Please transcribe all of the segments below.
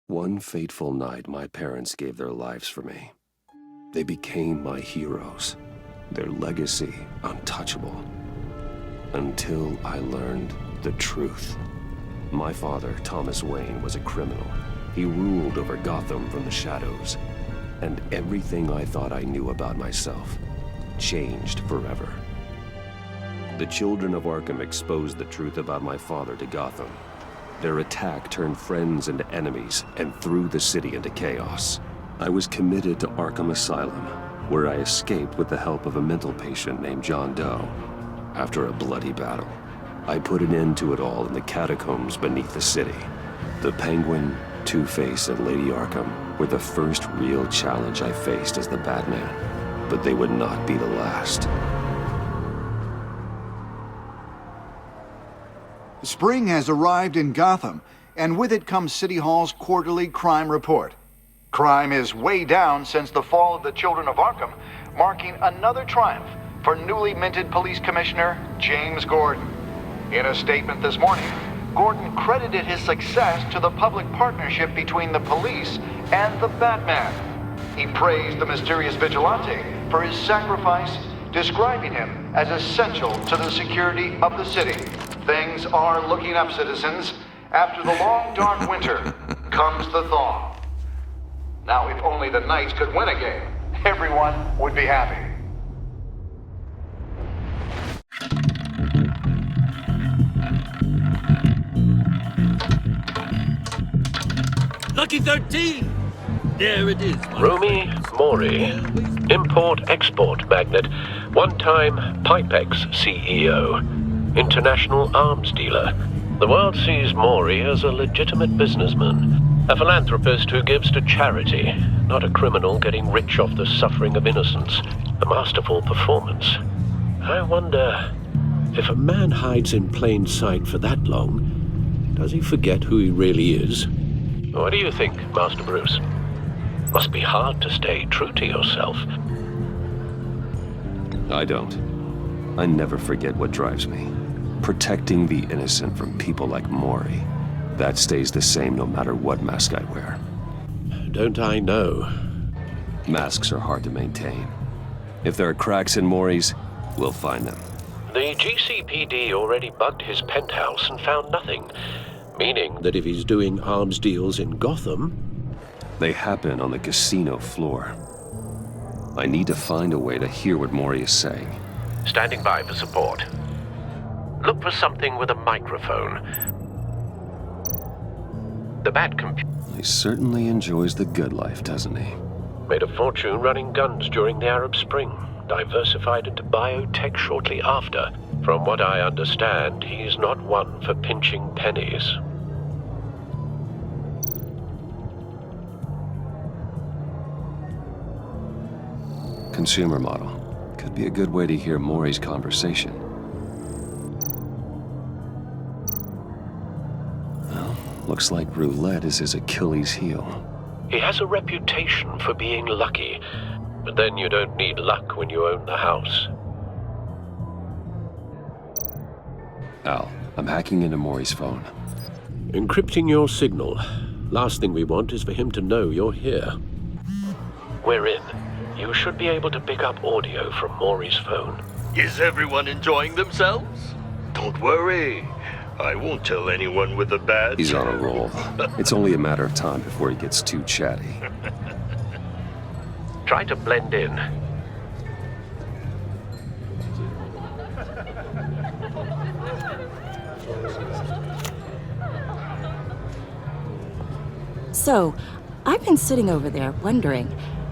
One fateful night, my parents gave their lives for me. They became my heroes, their legacy untouchable. Until I learned the truth. My father, Thomas Wayne, was a criminal. He ruled over Gotham from the shadows. And everything I thought I knew about myself changed forever. The children of Arkham exposed the truth about my father to Gotham. Their attack turned friends into enemies and threw the city into chaos. I was committed to Arkham Asylum, where I escaped with the help of a mental patient named John Doe. After a bloody battle, I put an end to it all in the catacombs beneath the city. The Penguin, Two-Face, and Lady Arkham were the first real challenge I faced as the Batman, but they would not be the last. Spring has arrived in Gotham, and with it comes City Hall's quarterly crime report. Crime is way down since the fall of the Children of Arkham, marking another triumph for newly minted Police Commissioner James Gordon. In a statement this morning, Gordon credited his success to the public partnership between the police and the Batman. He praised the mysterious vigilante for his sacrifice, describing him as essential to the security of the city. Things are looking up, citizens. After the long, dark winter comes the thaw. Now, if only the Knights could win a game, everyone would be happy. Lucky 13! There it is. Rumi Mori, import-export magnate, one-time Pipex CEO, international arms dealer. The world sees Mori as a legitimate businessman, a philanthropist who gives to charity, not a criminal getting rich off the suffering of innocence. A masterful performance. I wonder, if a man hides in plain sight for that long, does he forget who he really is? What do you think, Master Bruce? Must be hard to stay true to yourself. I don't. I never forget what drives me. Protecting the innocent from people like Mori. That stays the same no matter what mask I wear. Don't I know? Masks are hard to maintain. If there are cracks in Mori's, we'll find them. The GCPD already bugged his penthouse and found nothing, meaning that if he's doing arms deals in Gotham... They happen on the casino floor. I need to find a way to hear what Mori is saying. Standing by for support. Look for something with a microphone. The Bat computer... He certainly enjoys the good life, doesn't he? Made a fortune running guns during the Arab Spring. Diversified into biotech shortly after. From what I understand, he's not one for pinching pennies. Consumer model. Could be a good way to hear Mori's conversation. Well, looks like roulette is his Achilles heel. He has a reputation for being lucky, but then you don't need luck when you own the house. Al, I'm hacking into Mori's phone. Encrypting your signal. Last thing we want is for him to know you're here. We're in. You should be able to pick up audio from Mori's phone. Is everyone enjoying themselves? Don't worry. I won't tell anyone with a badge. He's on a roll. It's only a matter of time before he gets too chatty. Try to blend in. So, I've been sitting over there wondering,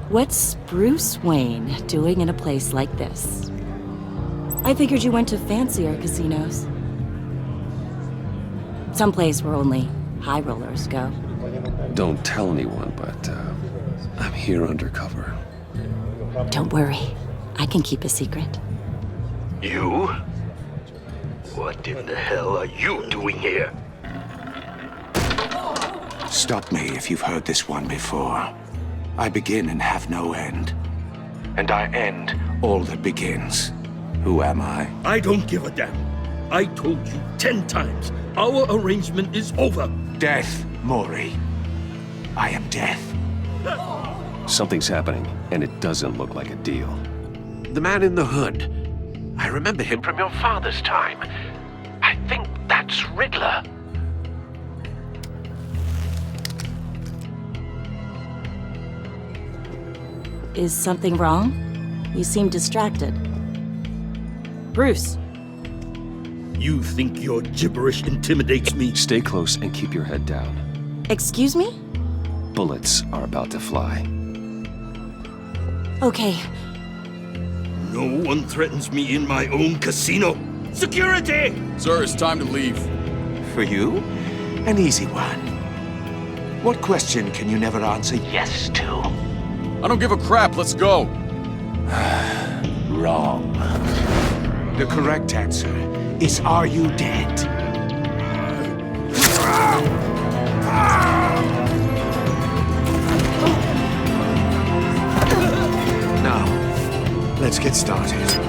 what's Bruce Wayne doing in a place like this? I figured you went to fancier casinos. Someplace where only high rollers go. Don't tell anyone, but I'm here undercover. Don't worry, I can keep a secret. You? What in the hell are you doing here? Stop me if you've heard this one before. I begin and have no end. And I end all that begins. Who am I? I don't give a damn. I told you 10 times. Our arrangement is over. Death, Mori. I am death. Something's happening, and it doesn't look like a deal. The man in the hood. I remember him from your father's time. I think that's Riddler. Is something wrong? You seem distracted. Bruce. You think your gibberish intimidates me? Stay close and keep your head down. Excuse me? Bullets are about to fly. Okay. No one threatens me in my own casino. Security! Sir, it's time to leave. For you, an easy one. What question can you never answer yes to? I don't give a crap, let's go. Wrong. The correct answer is, are you dead? Now, let's get started.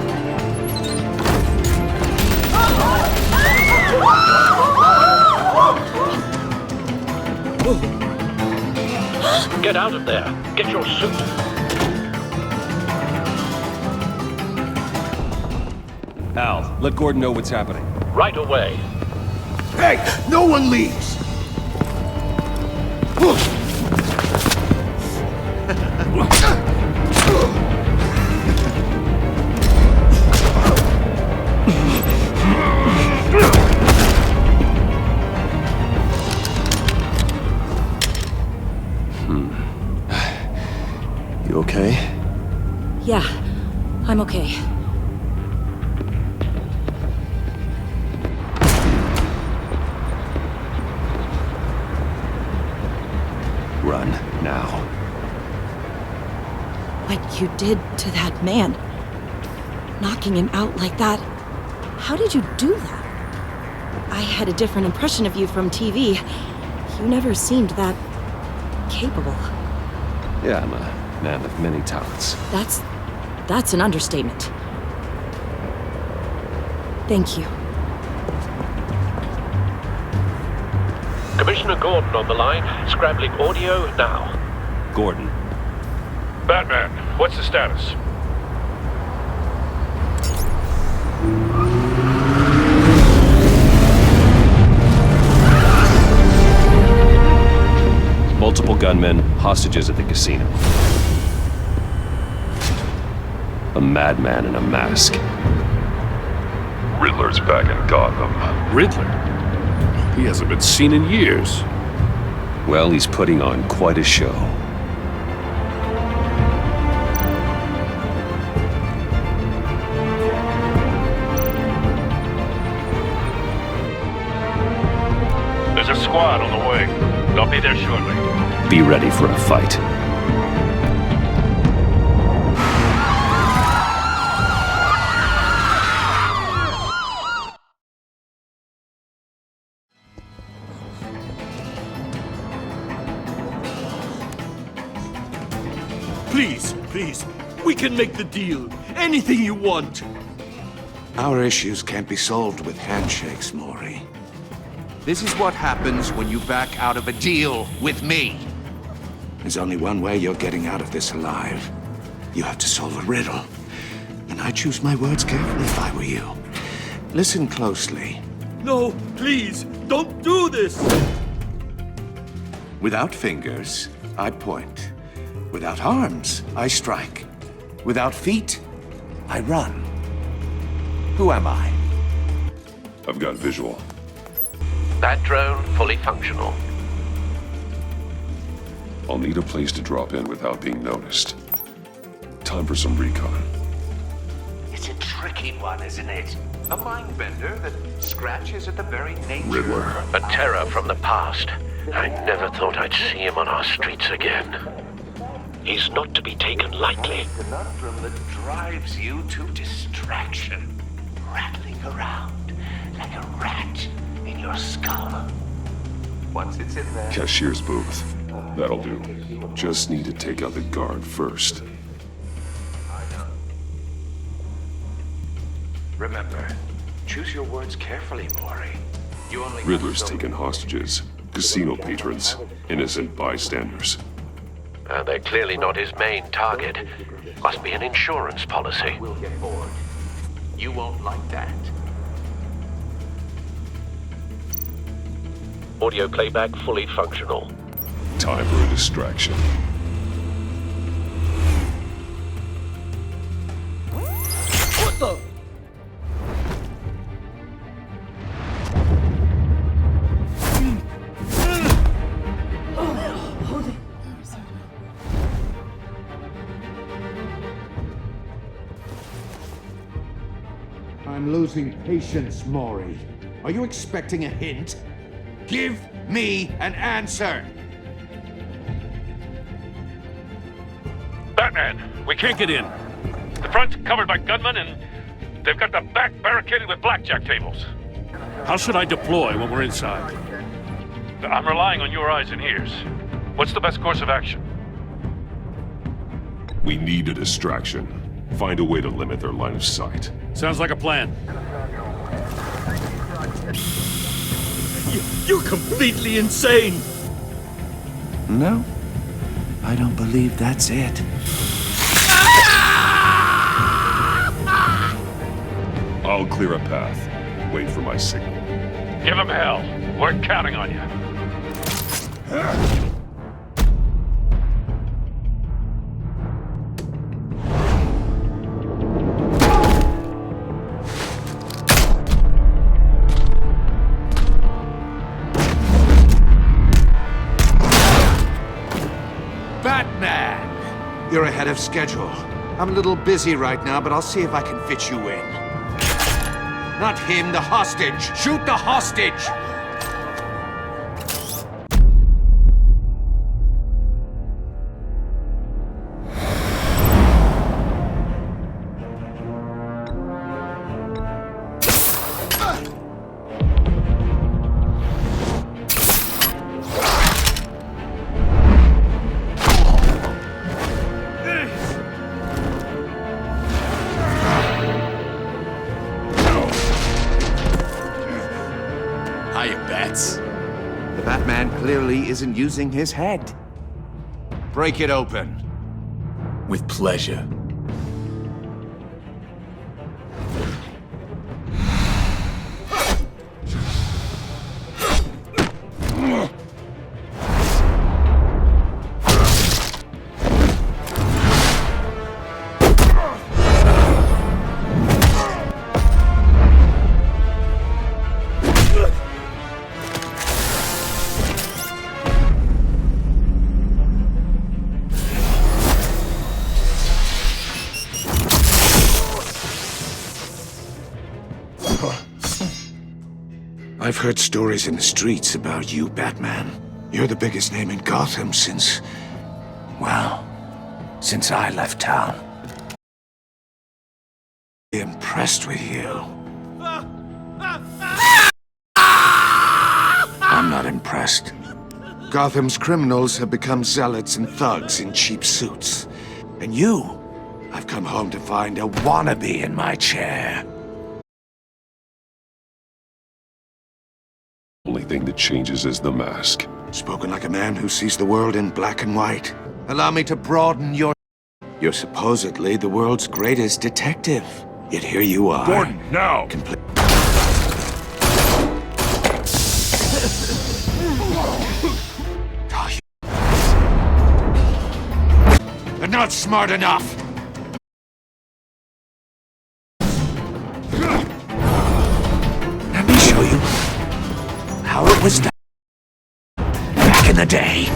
Get out of there. Get your suit. Al, let Gordon know what's happening. Right away. Hey, no one leaves! You okay? Yeah, I'm okay. Run, now. What you did to that man. Knocking him out like that. How did you do that? I had a different impression of you from TV. You never seemed that capable. Yeah, I'm a man of many talents. That's an understatement. Thank you. Commissioner Gordon on the line, scrambling audio now. Gordon. Batman, what's the status? Multiple gunmen, hostages at the casino. A madman in a mask. Riddler's back in Gotham. Riddler? He hasn't been seen in years. Well, he's putting on quite a show. There's a squad on the way. They'll be there shortly. Be ready for a fight. Please, we can make the deal. Anything you want. Our issues can't be solved with handshakes, Maury. This is what happens when you back out of a deal with me. There's only one way you're getting out of this alive. You have to solve a riddle. And I choose my words carefully if I were you. Listen closely. No, please, don't do this. Without fingers, I point. Without arms, I strike. Without feet, I run. Who am I? I've got visual. Bat drone fully functional. I'll need a place to drop in without being noticed. Time for some recon. It's a tricky one, isn't it? A mind bender that scratches at the very nature. Riddler. A terror from the past. I never thought I'd see him on our streets again. He's not to be taken lightly. A conundrum that drives you to distraction. Rattling around like a rat in your skull. Once it's in there... Cashier's booth. That'll do. Just need to take out the guard first. Remember, choose your words carefully, Maury. You only Riddler's taken hostages. Casino patrons. Innocent bystanders. They're clearly not his main target. Must be an insurance policy. We'll get bored. You won't like that. Audio playback fully functional. Time for a distraction. What the? I'm losing patience, Maury. Are you expecting a hint? Give me an answer! Batman, we can't get in. The front's covered by gunmen and they've got the back barricaded with blackjack tables. How should I deploy when we're inside? I'm relying on your eyes and ears. What's the best course of action? We need a distraction. Find a way to limit their line of sight. Sounds like a plan. You're completely insane. No, I don't believe that's it. I'll clear a path. Wait for my signal. Give them hell. We're counting on you. Batman! You're ahead of schedule. I'm a little busy right now, but I'll see if I can fit you in. Not him, the hostage! Shoot the hostage! he isn't using his head. Break it open. With pleasure. I've heard stories in the streets about you, Batman. You're the biggest name in Gotham since... well, since I left town. Impressed with you. I'm not impressed. Gotham's criminals have become zealots and thugs in cheap suits. And you, I've come home to find a wannabe in my chair. Only thing that changes is the mask. Spoken like a man who sees the world in black and white. Allow me to broaden your... You're supposedly the world's greatest detective. Yet here you are. Gordon, now! They're not smart enough! Let me show you how it was done back in the day.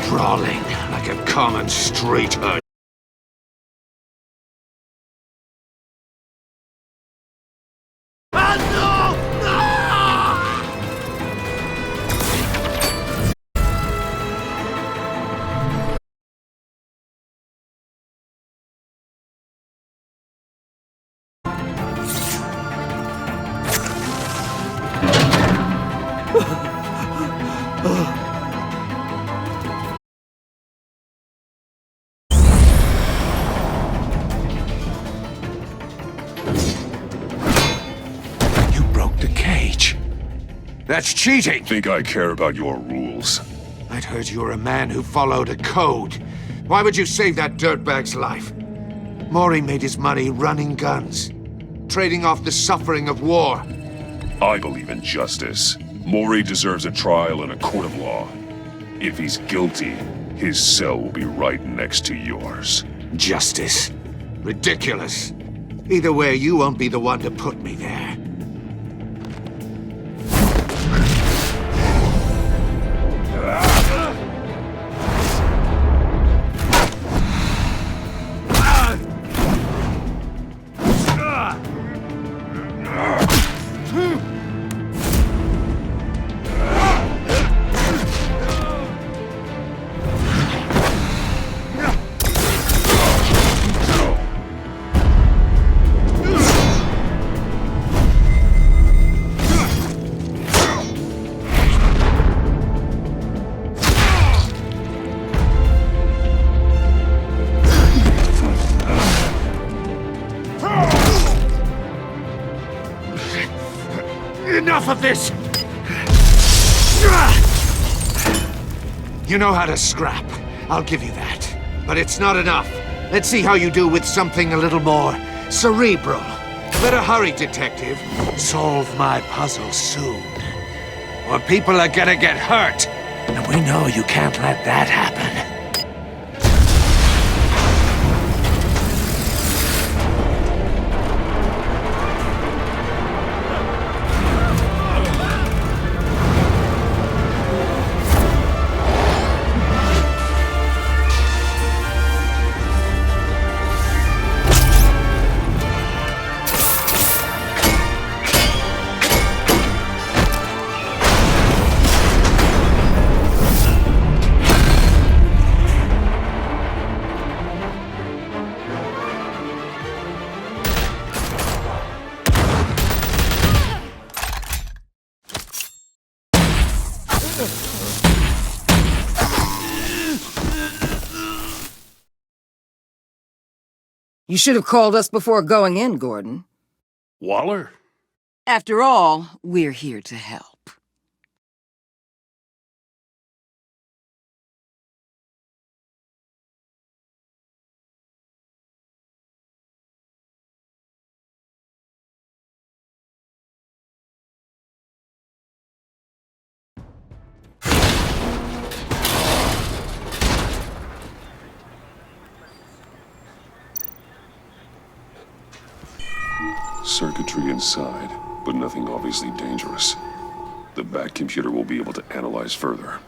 Brawling like a common street hood. That's cheating! Think I care about your rules? I'd heard you were a man who followed a code. Why would you save that dirtbag's life? Maury made his money running guns, trading off the suffering of war. I believe in justice. Maury deserves a trial in a court of law. If he's guilty, his cell will be right next to yours. Justice? Ridiculous. Either way, you won't be the one to put me there. Enough of this! You know how to scrap. I'll give you that. But it's not enough. Let's see how you do with something a little more cerebral. Better hurry, detective. Solve my puzzle soon. Or people are gonna get hurt. And we know you can't let that happen. You should have called us before going in, Gordon. Waller? After all, we're here to help. Circuitry inside, but nothing obviously dangerous. The Bat computer will be able to analyze further.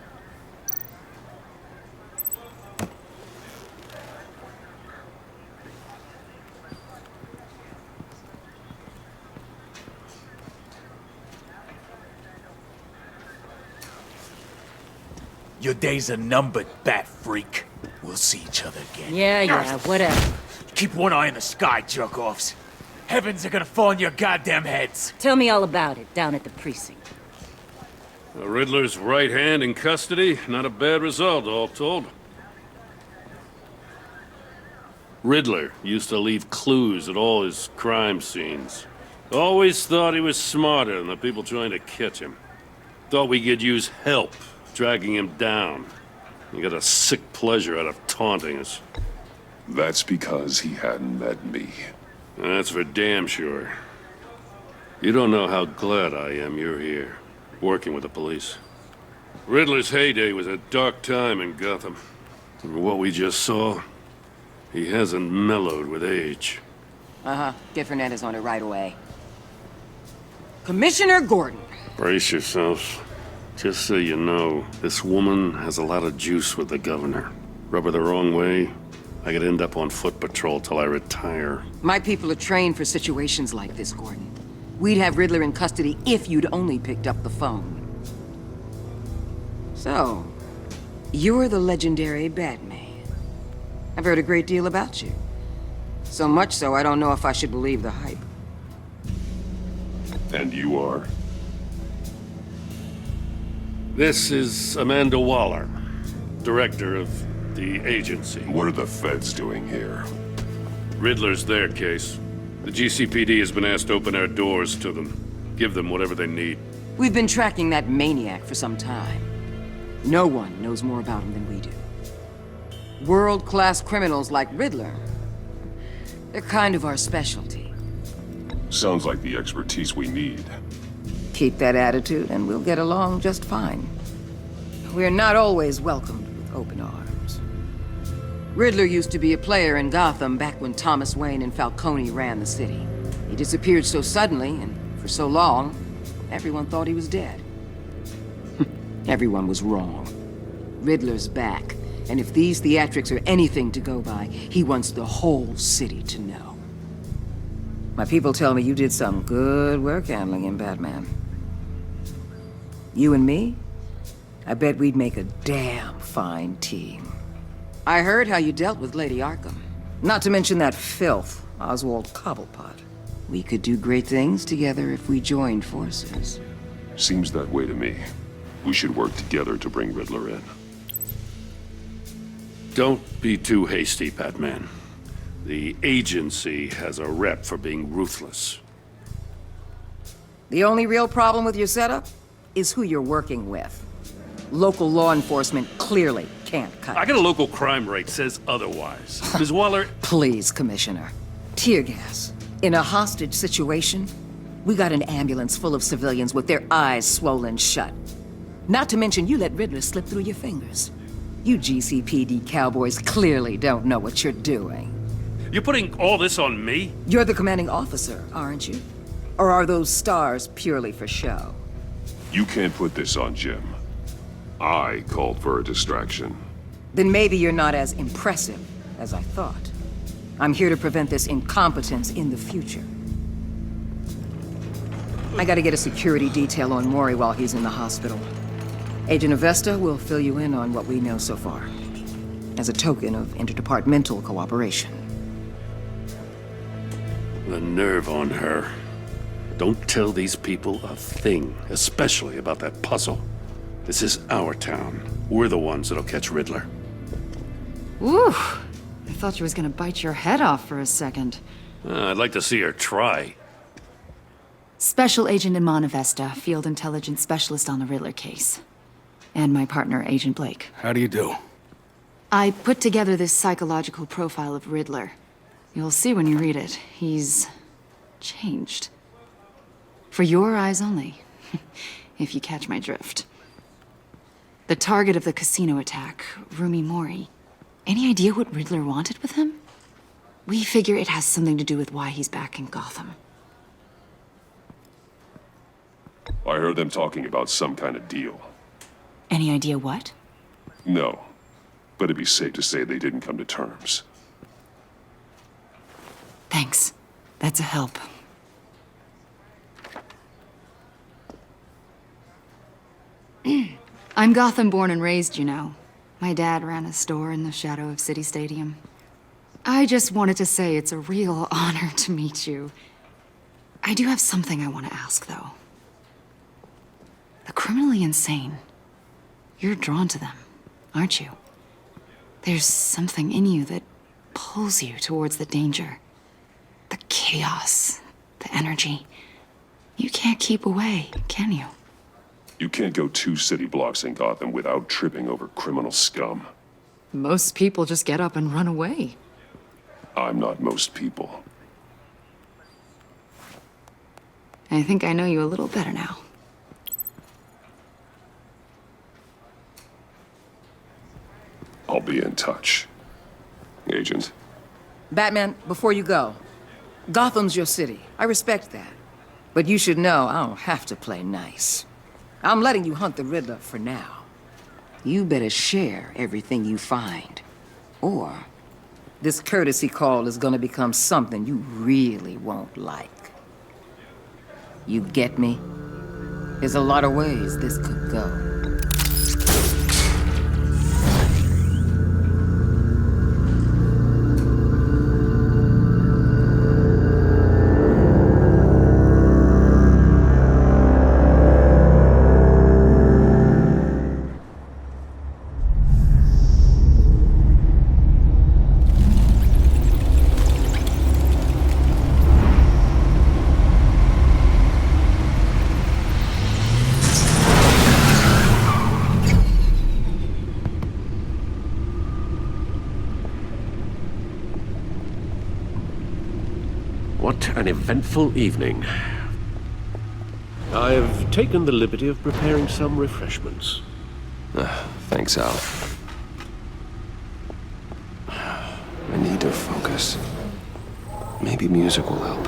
Your days are numbered, Bat Freak. We'll see each other again. Yeah, whatever. Keep one eye in the sky, jerk-offs. Heavens are gonna fall on your goddamn heads. Tell me all about it down at the precinct. The Riddler's right hand in custody. Not a bad result, all told. Riddler used to leave clues at all his crime scenes. Always thought he was smarter than the people trying to catch him. Thought we could use help dragging him down. He got a sick pleasure out of taunting us. That's because he hadn't met me. That's for damn sure. You don't know how glad I am you're here, working with the police. Riddler's heyday was a dark time in Gotham. And what we just saw, he hasn't mellowed with age. Uh-huh. Get Fernandez on it right away. Commissioner Gordon. Brace yourselves. Just so you know, this woman has a lot of juice with the governor. Rub her the wrong way, I could end up on foot patrol till I retire. My people are trained for situations like this, Gordon. We'd have Riddler in custody if you'd only picked up the phone. So, you're the legendary Batman. I've heard a great deal about you. So much so, I don't know if I should believe the hype. And you are? This is Amanda Waller, director of the agency. What are the feds doing here? Riddler's their case. The GCPD has been asked to open our doors to them. Give them whatever they need. We've been tracking that maniac for some time. No one knows more about him than we do. World-class criminals like Riddler. They're kind of our specialty. Sounds like the expertise we need. Keep that attitude and we'll get along just fine. We're not always welcomed with open arms. Riddler used to be a player in Gotham back when Thomas Wayne and Falcone ran the city. He disappeared so suddenly and for so long, everyone thought he was dead. Everyone was wrong. Riddler's back, and if these theatrics are anything to go by, he wants the whole city to know. My people tell me you did some good work handling him, Batman. You and me? I bet we'd make a damn fine team. I heard how you dealt with Lady Arkham. Not to mention that filth, Oswald Cobblepot. We could do great things together if we joined forces. Seems that way to me. We should work together to bring Riddler in. Don't be too hasty, Batman. The agency has a rep for being ruthless. The only real problem with your setup is who you're working with. Local law enforcement clearly can't cut I got a local crime rate says otherwise. Ms. Waller... Please, Commissioner. Tear gas. In a hostage situation, we got an ambulance full of civilians with their eyes swollen shut. Not to mention you let Riddler slip through your fingers. You GCPD cowboys clearly don't know what you're doing. You're putting all this on me? You're the commanding officer, aren't you? Or are those stars purely for show? You can't put this on Jim. I called for a distraction. Then maybe you're not as impressive as I thought. I'm here to prevent this incompetence in the future. I gotta get a security detail on Maury while he's in the hospital. Agent Avesta will fill you in on what we know so far, as a token of interdepartmental cooperation. The nerve on her. Don't tell these people a thing, especially about that puzzle. This is our town. We're the ones that'll catch Riddler. Ooh, I thought you was gonna bite your head off for a second. I'd like to see her try. Special Agent Imana Vesta, Field Intelligence Specialist on the Riddler case. And my partner, Agent Blake. How do you do? I put together this psychological profile of Riddler. You'll see when you read it. He's changed. For your eyes only, if you catch my drift. The target of the casino attack, Rumi Mori. Any idea what Riddler wanted with him? We figure it has something to do with why he's back in Gotham. I heard them talking about some kind of deal. Any idea what? No, but it'd be safe to say they didn't come to terms. Thanks. That's a help. I'm Gotham born and raised, you know. My dad ran a store in the shadow of City Stadium. I just wanted to say it's a real honor to meet you. I do have something I want to ask, though. The criminally insane. You're drawn to them, aren't you? There's something in you that pulls you towards the danger. The chaos, the energy. You can't keep away, can you? You can't go 2 city blocks in Gotham without tripping over criminal scum. Most people just get up and run away. I'm not most people. I think I know you a little better now. I'll be in touch. Agent. Batman, before you go, Gotham's your city. I respect that. But you should know I don't have to play nice. I'm letting you hunt the Riddler for now. You better share everything you find. Or this courtesy call is gonna become something you really won't like. You get me? There's a lot of ways this could go. What an eventful evening. I've taken the liberty of preparing some refreshments. Thanks, Al. I need to focus. Maybe music will help.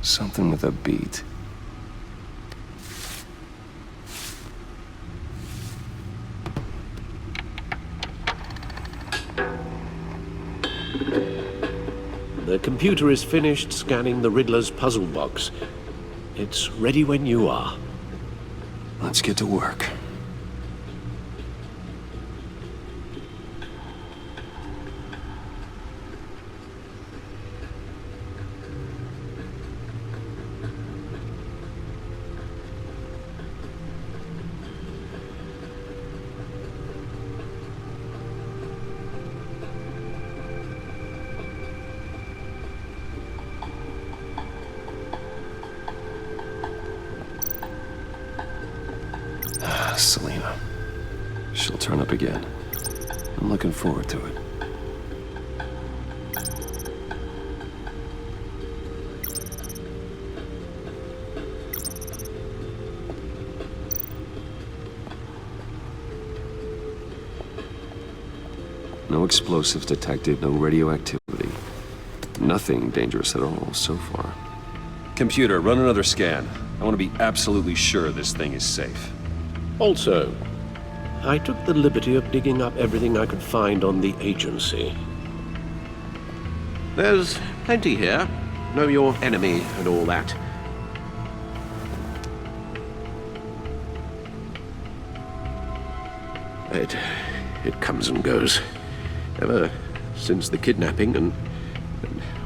Something with a beat. The computer is finished scanning the Riddler's puzzle box. It's ready when you are. Let's get to work. Selena. She'll turn up again. I'm looking forward to it. No explosives detected, no radioactivity. Nothing dangerous at all so far. Computer, run another scan. I want to be absolutely sure this thing is safe. Also, I took the liberty of digging up everything I could find on the agency. There's plenty here. Know your enemy and all that. It comes and goes. Ever since the kidnapping and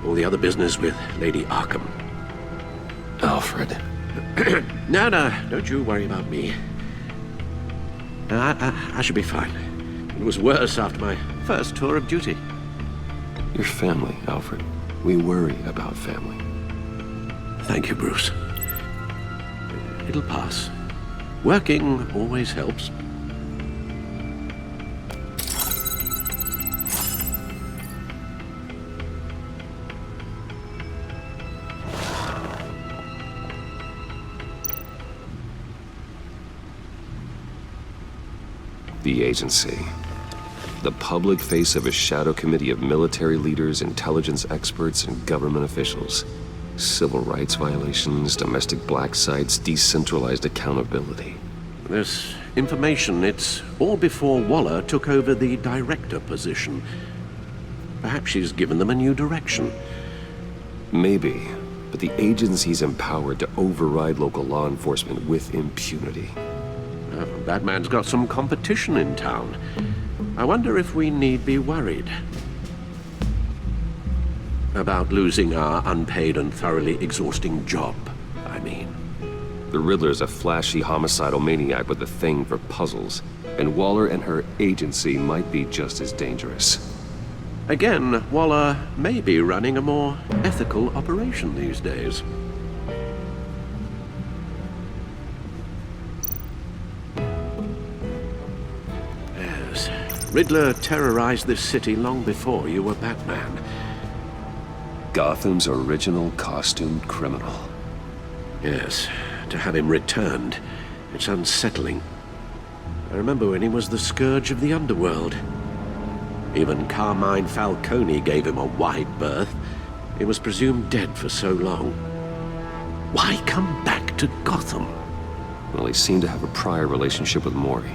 all the other business with Lady Arkham. Alfred. No, don't you worry about me. I should be fine. It was worse after my first tour of duty. Your family, Alfred. We worry about family. Thank you, Bruce. It'll pass. Working always helps. The agency. The public face of a shadow committee of military leaders, intelligence experts, and government officials. Civil rights violations, domestic black sites, decentralized accountability. This information, it's all before Waller took over the director position. Perhaps she's given them a new direction. Maybe, but the agency's empowered to override local law enforcement with impunity. Batman's got some competition in town. I wonder if we need be worried about losing our unpaid and thoroughly exhausting job, I mean. The Riddler's a flashy homicidal maniac with a thing for puzzles, and Waller and her agency might be just as dangerous. Again, Waller may be running a more ethical operation these days. Riddler terrorized this city long before you were Batman. Gotham's original costumed criminal. Yes, to have him returned, it's unsettling. I remember when he was the scourge of the underworld. Even Carmine Falcone gave him a wide berth. He was presumed dead for so long. Why come back to Gotham? Well, he seemed to have a prior relationship with Mori.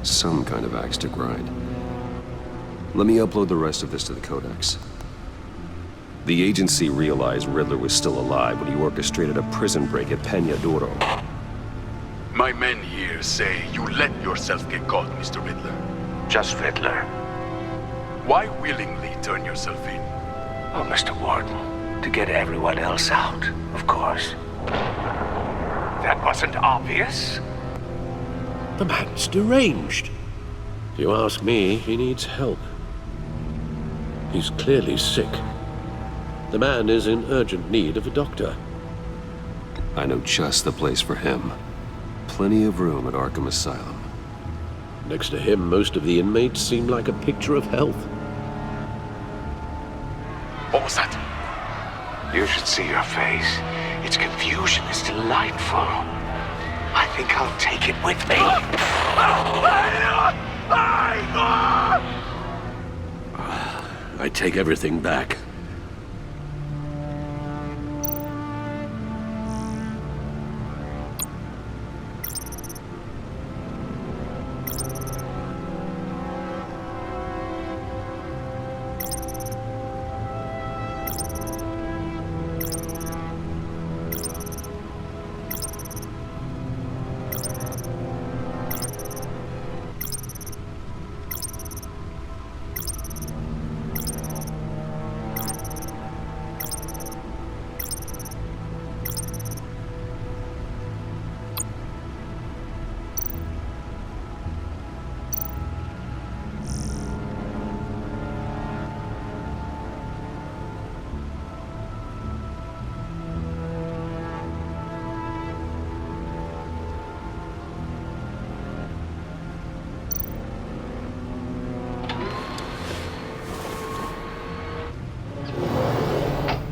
Some kind of axe to grind. Let me upload the rest of this to the Codex. The agency realized Riddler was still alive when he orchestrated a prison break at Peña Duro. My men here say you let yourself get caught, Mr. Riddler. Just Riddler. Why willingly turn yourself in? Oh, Mr. Warden, to get everyone else out, of course. That wasn't obvious. The man's deranged. If you ask me, he needs help. He's clearly sick. The man is in urgent need of a doctor. I know just the place for him. Plenty of room at Arkham Asylum. Next to him, most of the inmates seem like a picture of health. What was that? You should see your face. Its confusion is delightful. I think I'll take it with me. I take everything back.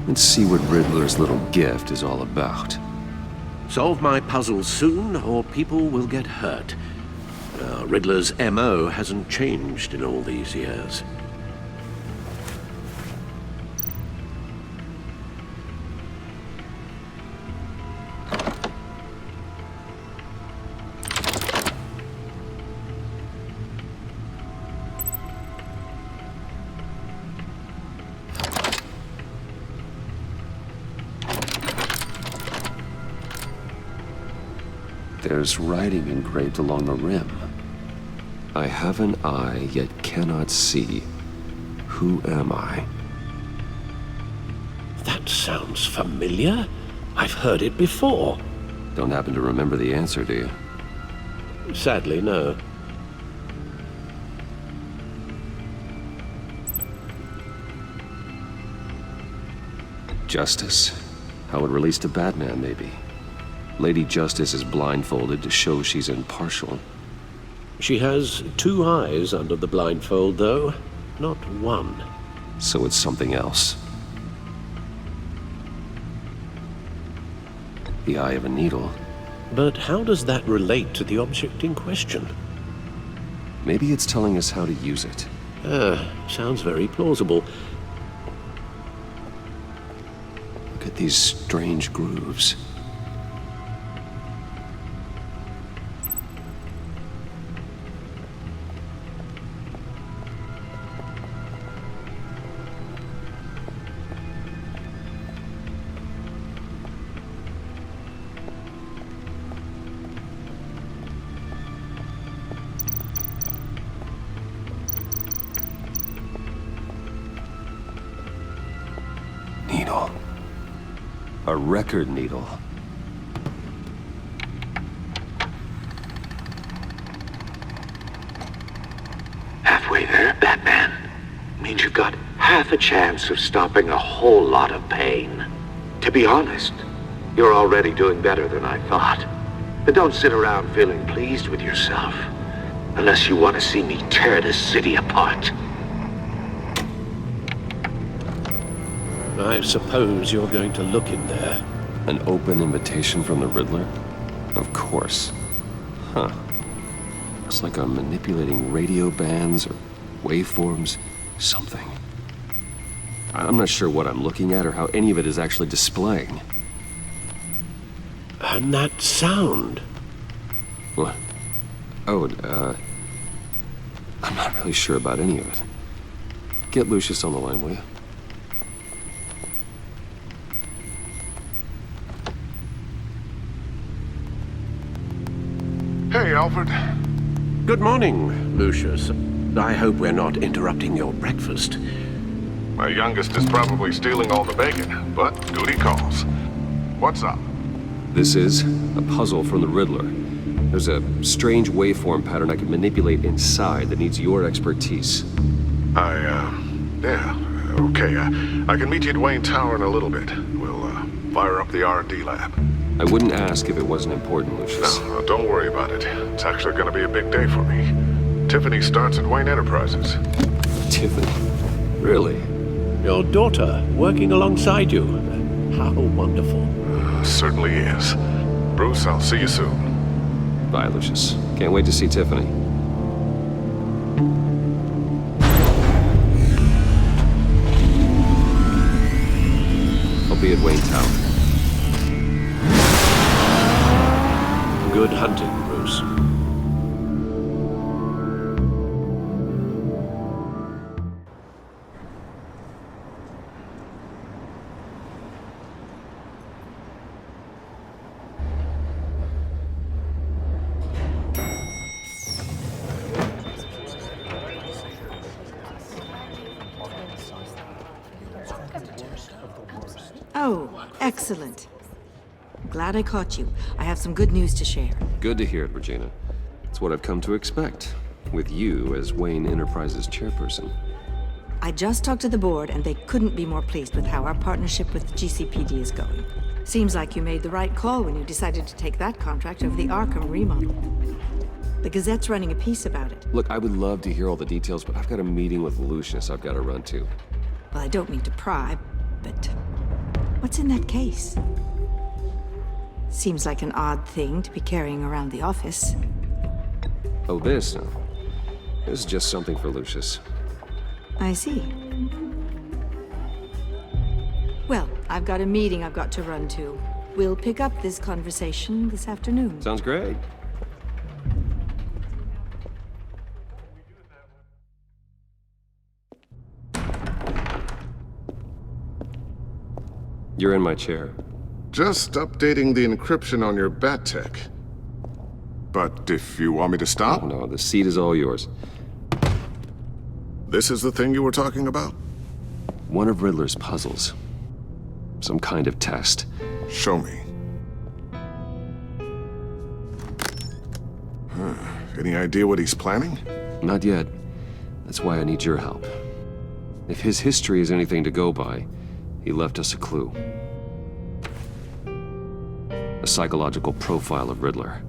Let's see what Riddler's little gift is all about. Solve my puzzle soon, or people will get hurt. Riddler's MO hasn't changed in all these years. There's writing engraved along the rim. I have an eye, yet cannot see. Who am I? That sounds familiar. I've heard it before. Don't happen to remember the answer, do you? Sadly, no. Justice? How it relates to Batman, maybe. Lady Justice is blindfolded to show she's impartial. She has 2 eyes under the blindfold, though, not 1. So it's something else. The eye of a needle. But how does that relate to the object in question? Maybe it's telling us how to use it. Sounds very plausible. Look at these strange grooves. Needle. A record needle. Halfway there, Batman. Means you've got half a chance of stopping a whole lot of pain. To be honest, you're already doing better than I thought. But don't sit around feeling pleased with yourself. Unless you want to see me tear this city apart. I suppose you're going to look in there. An open invitation from the Riddler? Of course. Huh. Looks like I'm manipulating radio bands or waveforms. Something. I'm not sure what I'm looking at or how any of it is actually displaying. And that sound? What? Oh, I'm not really sure about any of it. Get Lucius on the line, will you? Hey, Alfred. Good morning, Lucius. I hope we're not interrupting your breakfast. My youngest is probably stealing all the bacon, but duty calls. What's up? This is a puzzle from the Riddler. There's a strange waveform pattern I can manipulate inside that needs your expertise. Yeah, okay. I can meet you at Wayne Tower in a little bit. We'll, fire up the R&D lab. I wouldn't ask if it wasn't important, Lucius. No, don't worry about it. It's actually gonna be a big day for me. Tiffany starts at Wayne Enterprises. Tiffany? Really? Your daughter, working alongside you. How wonderful. Certainly is. Bruce, I'll see you soon. Bye, Lucius. Can't wait to see Tiffany. I'll be at Wayne Tower. Good hunting, Bruce. Oh, excellent. Glad I caught you. I have some good news to share. Good to hear it, Regina. It's what I've come to expect, with you as Wayne Enterprises chairperson. I just talked to the board, and they couldn't be more pleased with how our partnership with GCPD is going. Seems like you made the right call when you decided to take that contract over the Arkham remodel. The Gazette's running a piece about it. Look, I would love to hear all the details, but I've got a meeting with Lucius I've got to run to. Well, I don't mean to pry, but what's in that case? Seems like an odd thing to be carrying around the office. Oh, this? No. This is just something for Lucius. I see. Well, I've got a meeting I've got to run to. We'll pick up this conversation this afternoon. Sounds great. You're in my chair. Just updating the encryption on your bat tech. But if you want me to stop? Oh, no, the seat is all yours. This is the thing you were talking about? One of Riddler's puzzles. Some kind of test. Show me. Any idea what he's planning? Not yet. That's why I need your help. If his history is anything to go by, he left us a clue. A psychological profile of Riddler.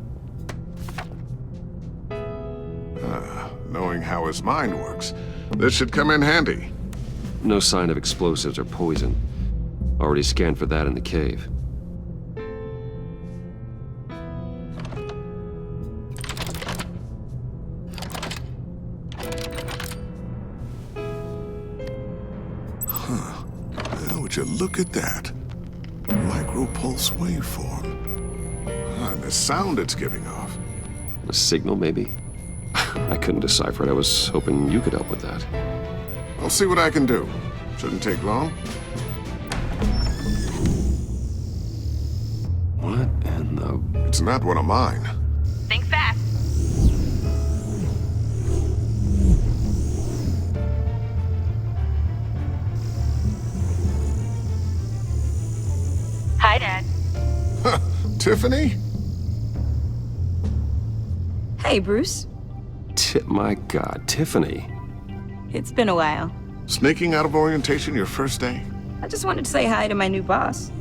Knowing how his mind works, this should come in handy. No sign of explosives or poison. Already scanned for that in the cave. Would you look at that? Micro-pulse waveform. And the sound it's giving off. A signal, maybe? I couldn't decipher it. I was hoping you could help with that. I'll see what I can do. Shouldn't take long. What in the... It's not one of mine. Think fast. Hi, Dad. Tiffany? Hey, Bruce. My God, Tiffany. It's been a while. Sneaking out of orientation your first day? I just wanted to say hi to my new boss.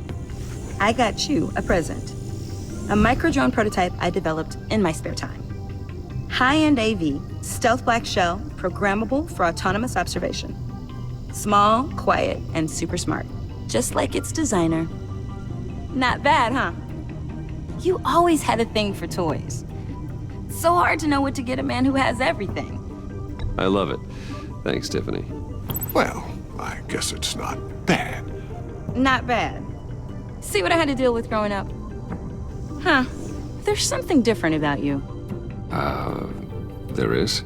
I got you a present. A micro-drone prototype I developed in my spare time. High-end AV, stealth black shell, programmable for autonomous observation. Small, quiet, and super smart. Just like its designer. Not bad, huh? You always had a thing for toys. So hard to know what to get a man who has everything. I love it. Thanks, Tiffany. Well, I guess it's not bad. Not bad. See what I had to deal with growing up? Huh. There's something different about you. There is?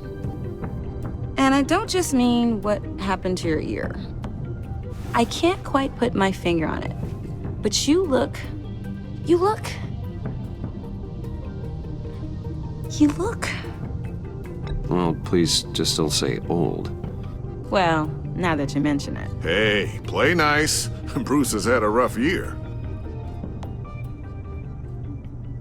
And I don't just mean what happened to your ear. I can't quite put my finger on it. But you look... Well, please just don't say old. Well, now that you mention it. Hey, play nice. Bruce has had a rough year.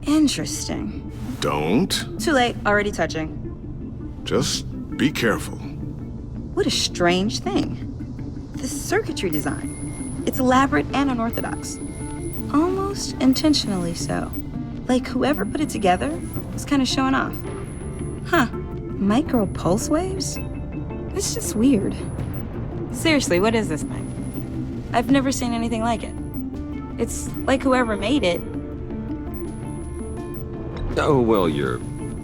Interesting. Don't. Too late, already touching. Just be careful. What a strange thing. The circuitry design. It's elaborate and unorthodox. Almost intentionally so. Like whoever put it together was kind of showing off. Huh. Micro pulse waves? It's just weird. Seriously, what is this thing? I've never seen anything like it. It's like whoever made it. Oh, well, your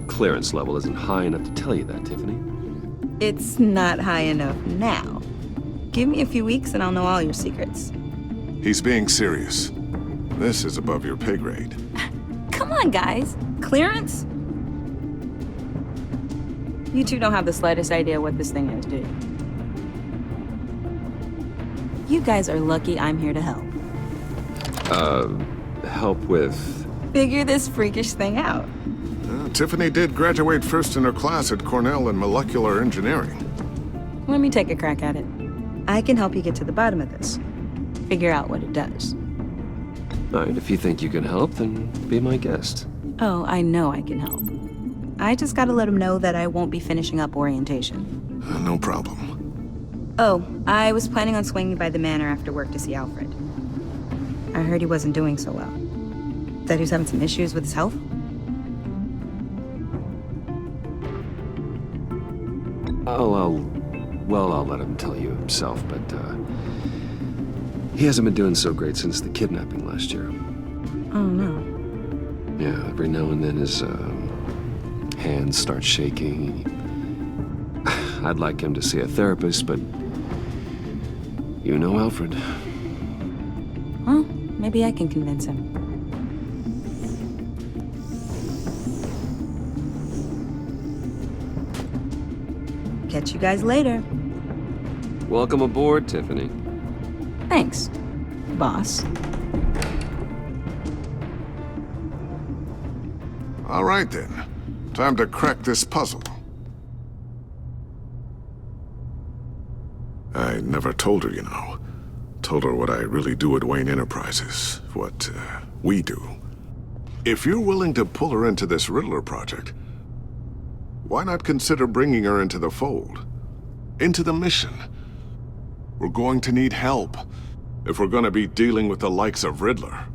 clearance level isn't high enough to tell you that, Tiffany. It's not high enough now. Give me a few weeks and I'll know all your secrets. He's being serious. This is above your pay grade. Come on, guys. Clearance? You two don't have the slightest idea what this thing is, do you? You guys are lucky I'm here to help. Help with... Figure this freakish thing out. Tiffany did graduate first in her class at Cornell in molecular engineering. Let me take a crack at it. I can help you get to the bottom of this. Figure out what it does. All right, if you think you can help, then be my guest. Oh, I know I can help. I just gotta let him know that I won't be finishing up orientation. No problem. Oh, I was planning on swinging by the manor after work to see Alfred. I heard he wasn't doing so well. That he was having some issues with his health? I'll let him tell you himself, but, he hasn't been doing so great since the kidnapping last year. Oh, no. Yeah, every now and then his, hands start shaking. I'd like him to see a therapist, but you know Alfred. Well, maybe I can convince him. Catch you guys later. Welcome aboard, Tiffany. Thanks, boss. All right, then. Time to crack this puzzle. I never told her, you know. told her what I really do at Wayne Enterprises, what we do. If you're willing to pull her into this Riddler project, why not consider bringing her into the fold? Into the mission? We're going to need help if we're going to be dealing with the likes of Riddler.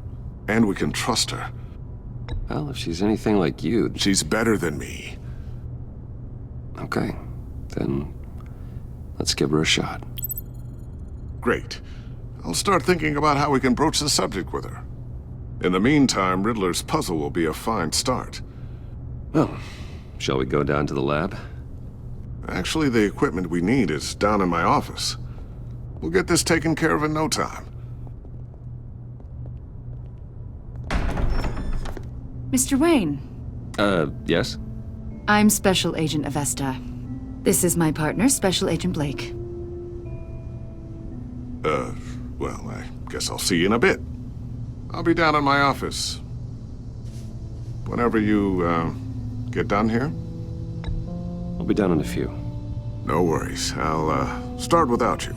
And we can trust her. Well, if she's anything like you... She's better than me. Okay, then let's give her a shot. Great. I'll start thinking about how we can broach the subject with her. In the meantime, Riddler's puzzle will be a fine start. Well, shall we go down to the lab? Actually, the equipment we need is down in my office. We'll get this taken care of in no time. Mr. Wayne. Yes? I'm Special Agent Avesta. This is my partner, Special Agent Blake. Well, I guess I'll see you in a bit. I'll be down in my office. Whenever you, get done here? I'll be down in a few. No worries. I'll, start without you.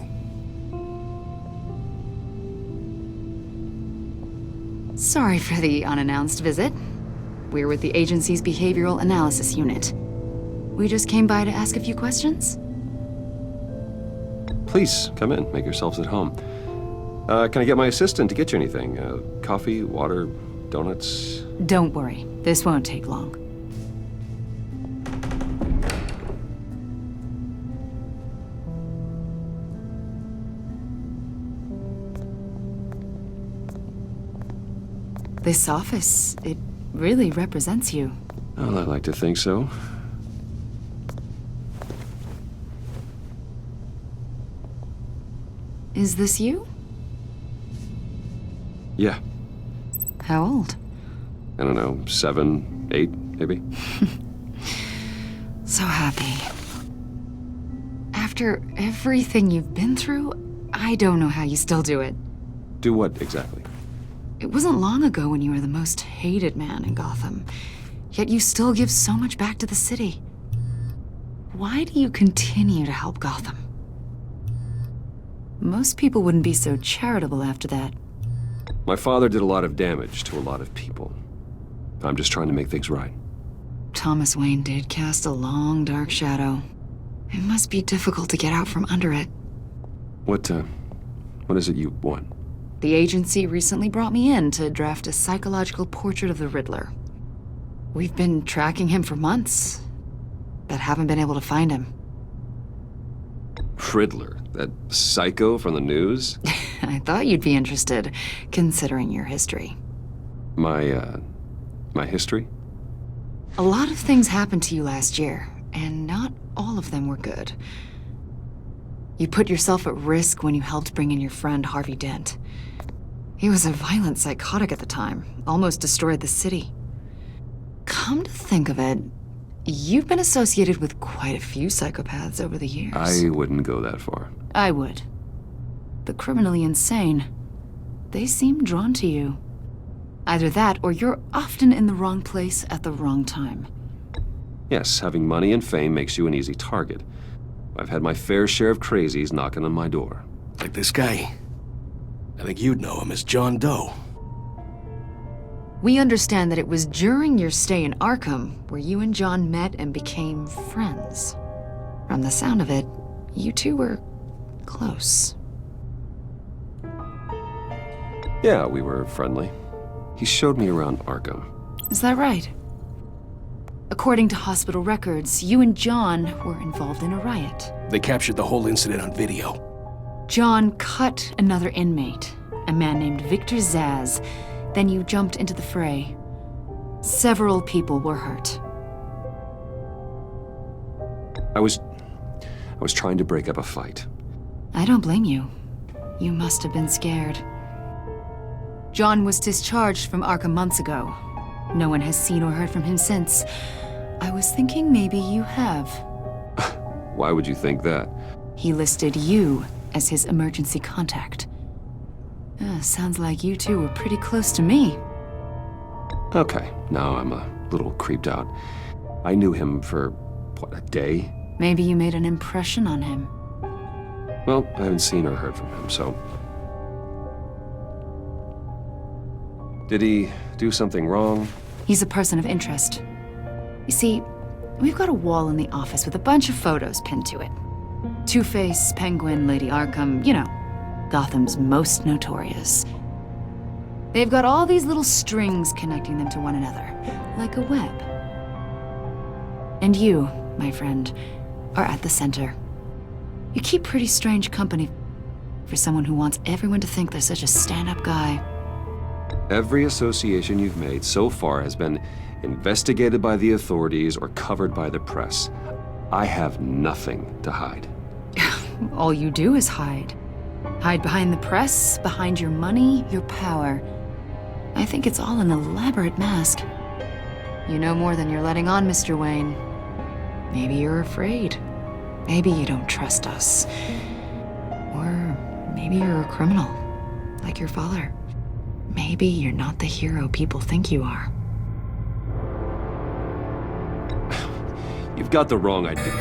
Sorry for the unannounced visit. We're with the agency's Behavioral Analysis Unit. We just came by to ask a few questions. Please, come in. Make yourselves at home. Can I get my assistant to get you anything? Coffee, water, donuts? Don't worry. This won't take long. This office, it really represents you. Well, I like to think so. Is this you? Yeah. How old? I don't know, 7, 8, maybe? So happy. After everything you've been through, I don't know how you still do it. Do what, exactly? It wasn't long ago when you were the most hated man in Gotham, yet you still give so much back to the city. Why do you continue to help Gotham? Most people wouldn't be so charitable after that. My father did a lot of damage to a lot of people. I'm just trying to make things right. Thomas Wayne did cast a long, dark shadow. It must be difficult to get out from under it. What is it you want? The agency recently brought me in to draft a psychological portrait of the Riddler. We've been tracking him for months, but haven't been able to find him. Riddler? That psycho from the news? I thought you'd be interested, considering your history. My history? A lot of things happened to you last year, and not all of them were good. You put yourself at risk when you helped bring in your friend Harvey Dent. He was a violent psychotic at the time, almost destroyed the city. Come to think of it, you've been associated with quite a few psychopaths over the years. I wouldn't go that far. I would. The criminally insane, they seem drawn to you. Either that, or you're often in the wrong place at the wrong time. Yes, having money and fame makes you an easy target. I've had my fair share of crazies knocking on my door. Like this guy. I think you'd know him as John Doe. We understand that it was during your stay in Arkham where you and John met and became friends. From the sound of it, you two were close. Yeah, we were friendly. He showed me around Arkham. Is that right? According to hospital records, you and John were involved in a riot. They captured the whole incident on video. John cut another inmate, a man named Victor Zsasz. Then you jumped into the fray. Several people were hurt. I was trying to break up a fight. I don't blame you. You must have been scared. John was discharged from Arkham months ago. No one has seen or heard from him since. I was thinking maybe you have. Why would you think that? He listed you as his emergency contact. Sounds like you two were pretty close to me. Okay, now I'm a little creeped out. I knew him for, what, a day? Maybe you made an impression on him. Well, I haven't seen or heard from him, so Did he do something wrong? He's a person of interest. You see, we've got a wall in the office with a bunch of photos pinned to it. Two-Face, Penguin, Lady Arkham, you know, Gotham's most notorious. They've got all these little strings connecting them to one another, like a web. And you, my friend, are at the center. You keep pretty strange company for someone who wants everyone to think they're such a stand-up guy. Every association you've made so far has been investigated by the authorities or covered by the press. I have nothing to hide. All you do is hide. Hide behind the press, behind your money, your power. I think it's all an elaborate mask. You know more than you're letting on, Mr. Wayne. Maybe you're afraid. Maybe you don't trust us. Or maybe you're a criminal, like your father. Maybe you're not the hero people think you are. You've got the wrong idea.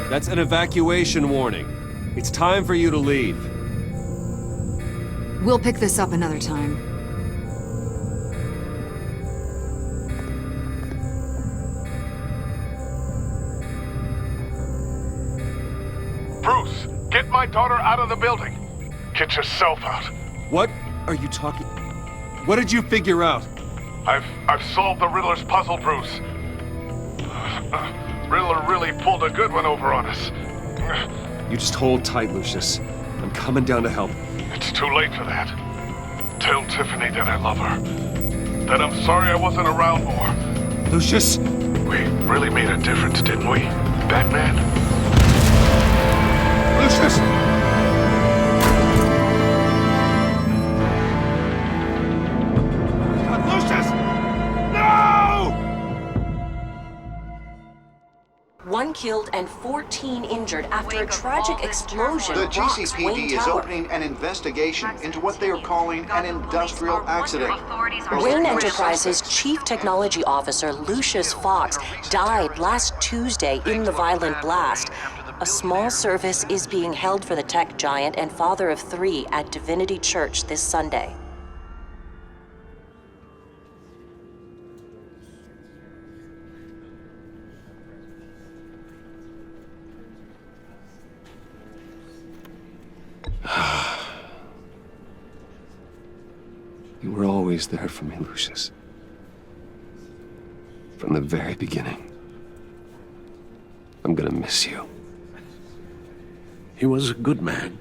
That's an evacuation warning. It's time for you to leave. We'll pick this up another time. Bruce, get my daughter out of the building. Get yourself out. What are you talking? What did you figure out? I've solved the Riddler's puzzle, Bruce. Riddler really pulled a good one over on us. You just hold tight, Lucius. I'm coming down to help. It's too late for that. Tell Tiffany that I love her. That I'm sorry I wasn't around more. Lucius! We really made a difference, didn't we, Batman? Lucius! One killed and 14 injured after a tragic explosion. The rocks GCPD Wayne is Tower. opening an investigation into what they are calling an industrial accident. Wayne Enterprises' chief technology officer, Lucius Fox, died last Tuesday in the violent blast. A small service is being held for the tech giant and father of 3 at Divinity Church this Sunday. You were always there for me, Lucius. From the very beginning. I'm gonna miss you. He was a good man.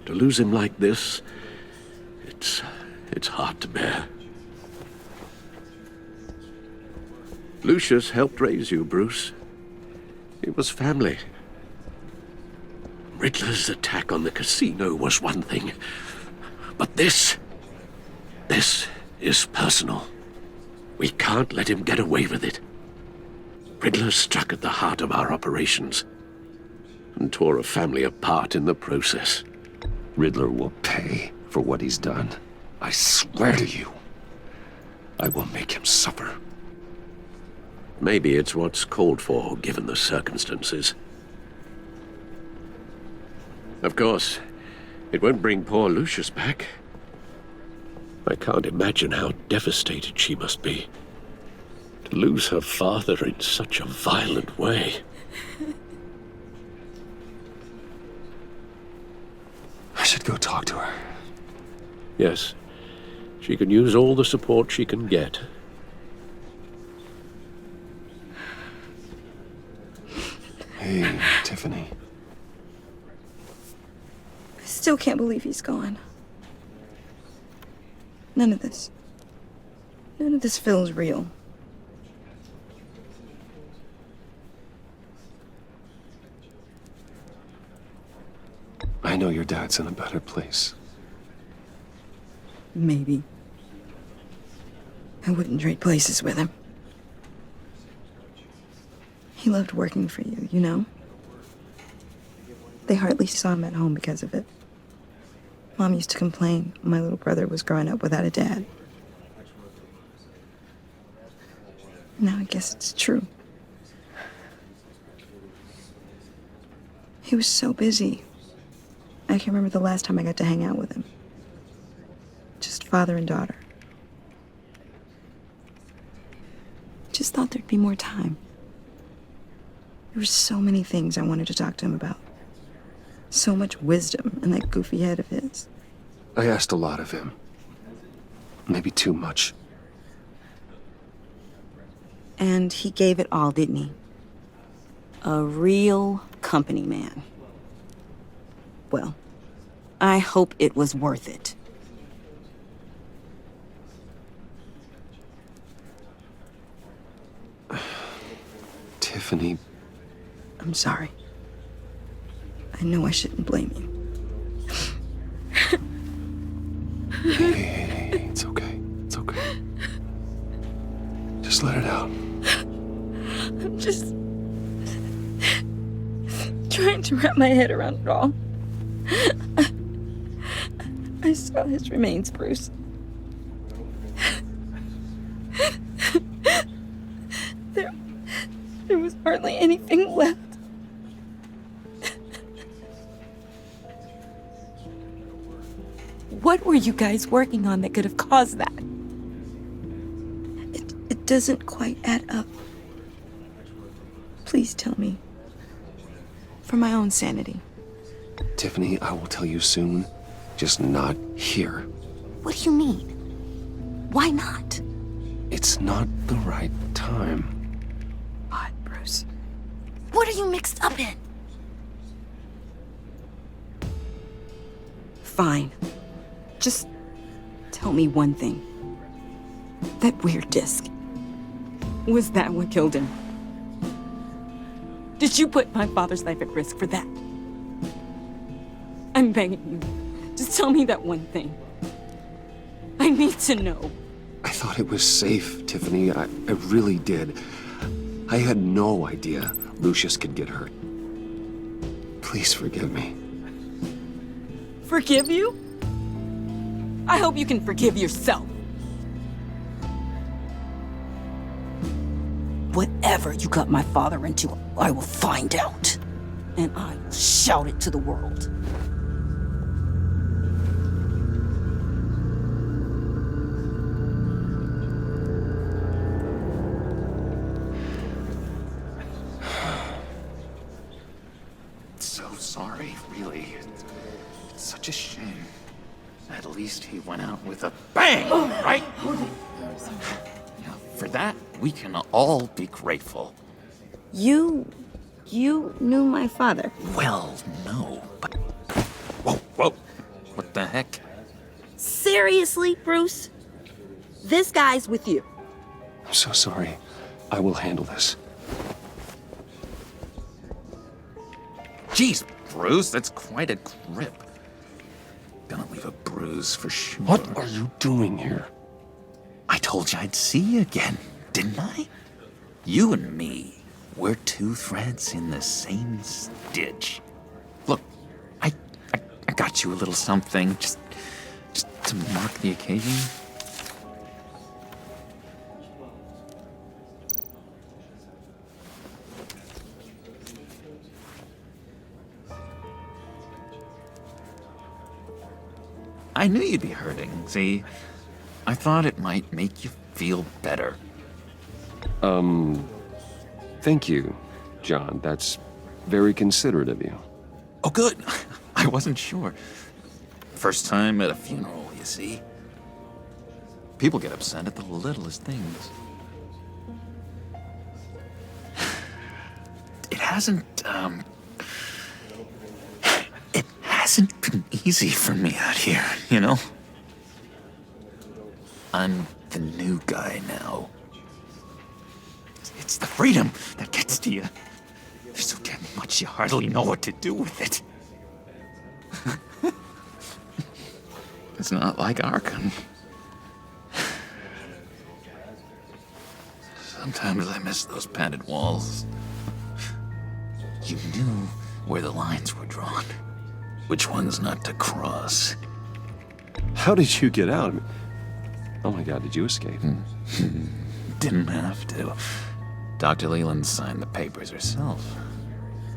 To lose him like this, it's hard to bear. Lucius helped raise you, Bruce. It was family. Riddler's attack on the casino was one thing, but this is personal. We can't let him get away with it. Riddler struck at the heart of our operations and tore a family apart in the process. Riddler will pay for what he's done. I swear to you, I will make him suffer. Maybe it's what's called for, given the circumstances. Of course, it won't bring poor Lucius back. I can't imagine how devastated she must be. To lose her father in such a violent way. I should go talk to her. Yes, she can use all the support she can get. Hey, Tiffany. I still can't believe he's gone. None of this feels real. I know your dad's in a better place. Maybe. I wouldn't trade places with him. He loved working for you, you know? They hardly saw him at home because of it. Mom used to complain when my little brother was growing up without a dad. Now I guess it's true. He was so busy. I can remember the last time I got to hang out with him. Just father and daughter. Just thought there'd be more time. There were so many things I wanted to talk to him about. So much wisdom in that goofy head of his. I asked a lot of him. Maybe too much. And he gave it all, didn't he? A real company man. Well, I hope it was worth it. Tiffany. I'm sorry. I know I shouldn't blame you. Hey, it's okay. It's okay. Just let it out. I'm just trying to wrap my head around it all. I saw his remains, Bruce. There was hardly anything left. What were you guys working on that could have caused that? It doesn't quite add up. Please tell me. For my own sanity. Tiffany, I will tell you soon. Just not here. What do you mean? Why not? It's not the right time. What, Bruce? What are you mixed up in? Fine. Just tell me one thing. That weird disc. Was that what killed him? Did you put my father's life at risk for that? I'm begging you. Just tell me that one thing. I need to know. I thought it was safe, Tiffany. I really did. I had no idea Lucius could get hurt. Please forgive me. Forgive you? I hope you can forgive yourself. Whatever you got my father into, I will find out. And I will shout it to the world. So sorry, really. It's such a shame. At least he went out with a bang, right? Now, for that, we can all be grateful. You knew my father. Well, no, but... Whoa. What the heck? Seriously, Bruce? This guy's with you. I'm so sorry. I will handle this. Jeez, Bruce, that's quite a grip. Gonna leave a bruise for sure. What are you doing here? I told you I'd see you again, didn't I? You and me, we're two threads in the same stitch. Look, I got you a little something, just to mark the occasion. I knew you'd be hurting, see? I thought it might make you feel better. Thank you, John. That's very considerate of you. Oh, good. I wasn't sure. First time at a funeral, you see? People get upset at the littlest things. It hasn't been easy for me out here, you know? I'm the new guy now. It's the freedom that gets to you. There's so damn much you hardly know what to do with it. It's not like Arkham. Sometimes I miss those padded walls. You knew where the lines were drawn. Which ones not to cross. How did you get out? Oh my God, did you escape? Didn't have to. Dr. Leland signed the papers herself.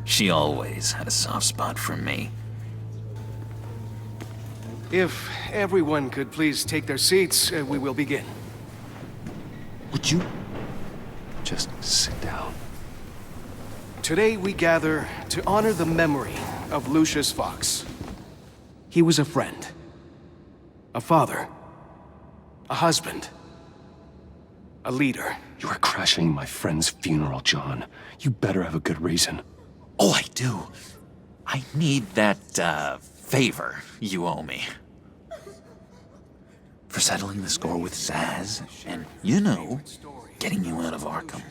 She always had a soft spot for me. If everyone could please take their seats, we will begin. Would you just sit down? Today we gather to honor the memory of Lucius Fox. He was a friend, a father, a husband, a leader. You are crashing my friend's funeral, John. You better have a good reason. Oh, I do. I need that, favor you owe me. For settling the score with Zaz, and, you know, getting you out of Arkham.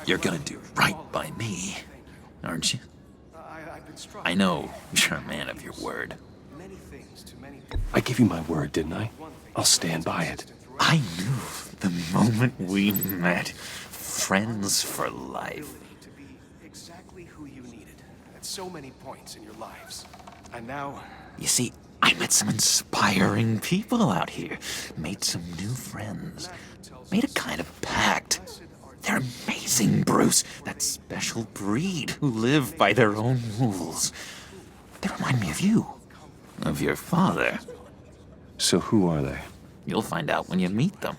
You're gonna do right by me, aren't you? I know you're a man of your word. I gave you my word, didn't I? I'll stand by it. I knew the moment we met. Friends for life. To be exactly who you needed at so many points in your lives. And now... You see, I met some inspiring people out here. Made some new friends. Made a kind of pact. They're amazing, Bruce. That special breed who live by their own rules. They remind me of you. Of your father. So who are they? You'll find out when you meet them.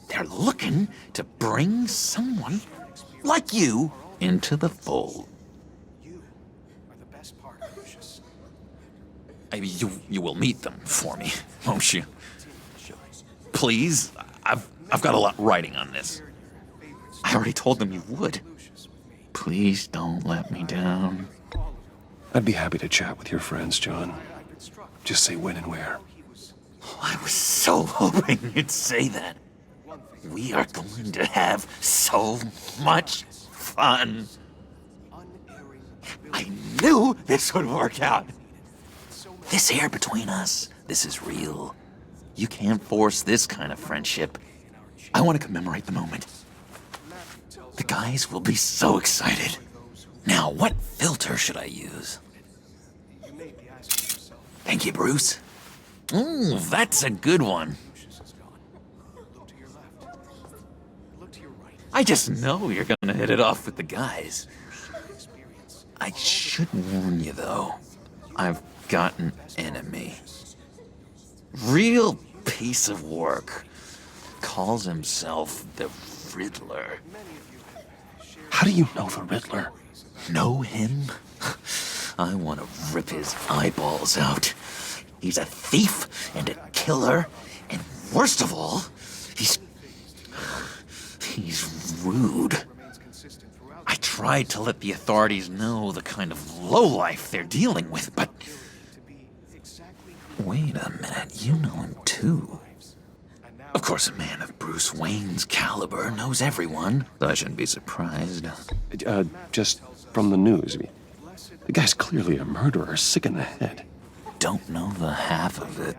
They're looking to bring someone like you into the fold. You are the best part of Lucius. You will meet them for me, won't you? Please, I've got a lot riding on this. I already told them you would. Please don't let me down. I'd be happy to chat with your friends, John. Just say when and where. I was so hoping you'd say that. We are going to have so much fun. I knew this would work out. This air between us, this is real. You can't force this kind of friendship. I want to commemorate the moment. The guys will be so excited. Now, what filter should I use? Thank you, Bruce. Ooh, that's a good one. I just know you're gonna hit it off with the guys. I should warn you, though. I've got an enemy. Real piece of work. Calls himself the Riddler. How do you know the Riddler? Know him? I want to rip his eyeballs out. He's a thief and a killer, and worst of all, he's rude. I tried to let the authorities know the kind of lowlife they're dealing with, but... Wait a minute, you know him too. Of course, a man of Bruce Wayne's caliber knows everyone. I shouldn't be surprised. Just from the news. The guy's clearly a murderer, sick in the head. Don't know the half of it.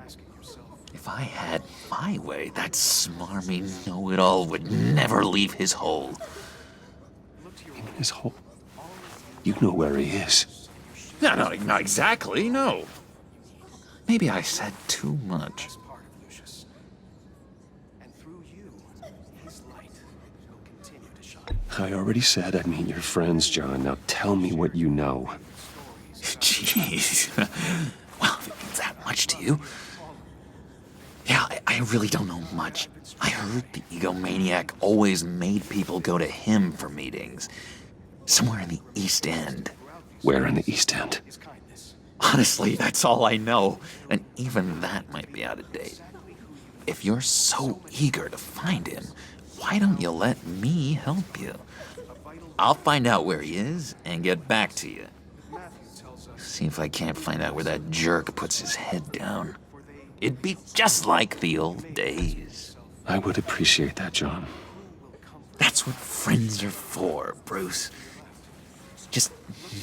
If I had my way, that smarmy know-it-all would never leave his hole. His hole? You know where he is. No, not exactly, no. Maybe I said too much. I already said I'd meet your friends, John. Now tell me what you know. Jeez. Well, if it means that much to you. Yeah, I really don't know much. I heard the egomaniac always made people go to him for meetings. Somewhere in the East End. Where in the East End? Honestly, that's all I know. And even that might be out of date. If you're so eager to find him, why don't you let me help you? I'll find out where he is and get back to you. See if I can't find out where that jerk puts his head down. It'd be just like the old days. I would appreciate that, John. That's what friends are for, Bruce. Just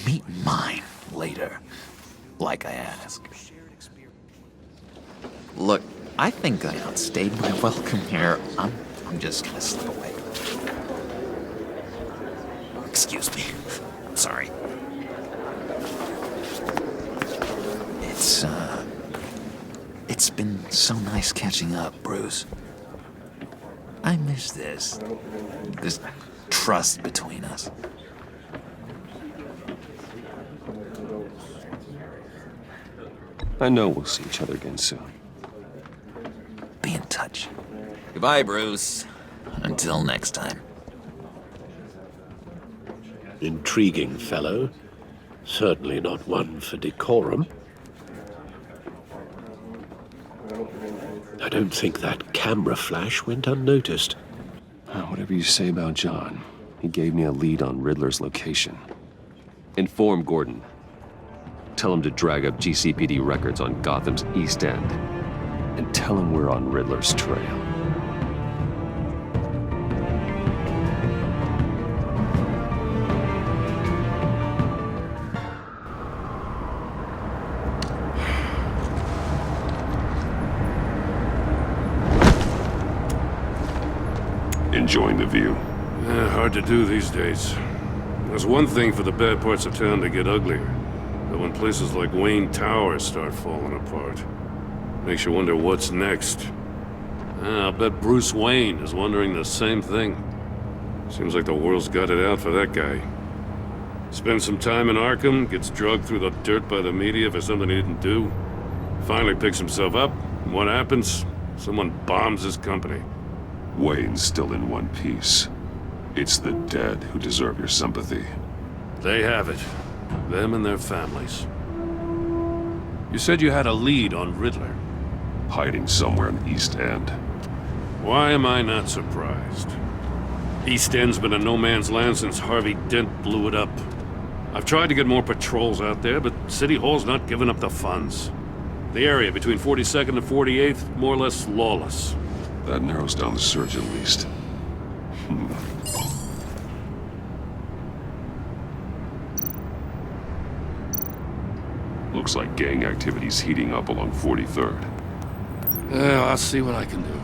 meet mine later, like I asked. Look, I think I outstayed my welcome here. I'm just gonna slip away. Excuse me. I'm sorry. It's been so nice catching up, Bruce. I miss this trust between us. I know we'll see each other again soon. Be in touch. Goodbye, Bruce. Until next time. Intriguing fellow. Certainly not one for decorum. I don't think that camera flash went unnoticed. Whatever you say about John, he gave me a lead on Riddler's location. Inform Gordon. Tell him to drag up GCPD records on Gotham's East End. And tell him we're on Riddler's trail. Enjoying the view? Yeah, hard to do these days. There's one thing for the bad parts of town to get uglier. But when places like Wayne Tower start falling apart, makes you wonder what's next. I'll bet Bruce Wayne is wondering the same thing. Seems like the world's got it out for that guy. Spends some time in Arkham, gets drugged through the dirt by the media for something he didn't do. Finally picks himself up, and what happens? Someone bombs his company. Wayne's still in one piece. It's the dead who deserve your sympathy. They have it. Them and their families. You said you had a lead on Riddler. Hiding somewhere in the East End. Why am I not surprised? East End's been a no-man's land since Harvey Dent blew it up. I've tried to get more patrols out there, but City Hall's not giving up the funds. The area between 42nd and 48th, more or less lawless. That narrows down the search at least. Looks like gang activity's heating up along 43rd. Yeah, I'll see what I can do.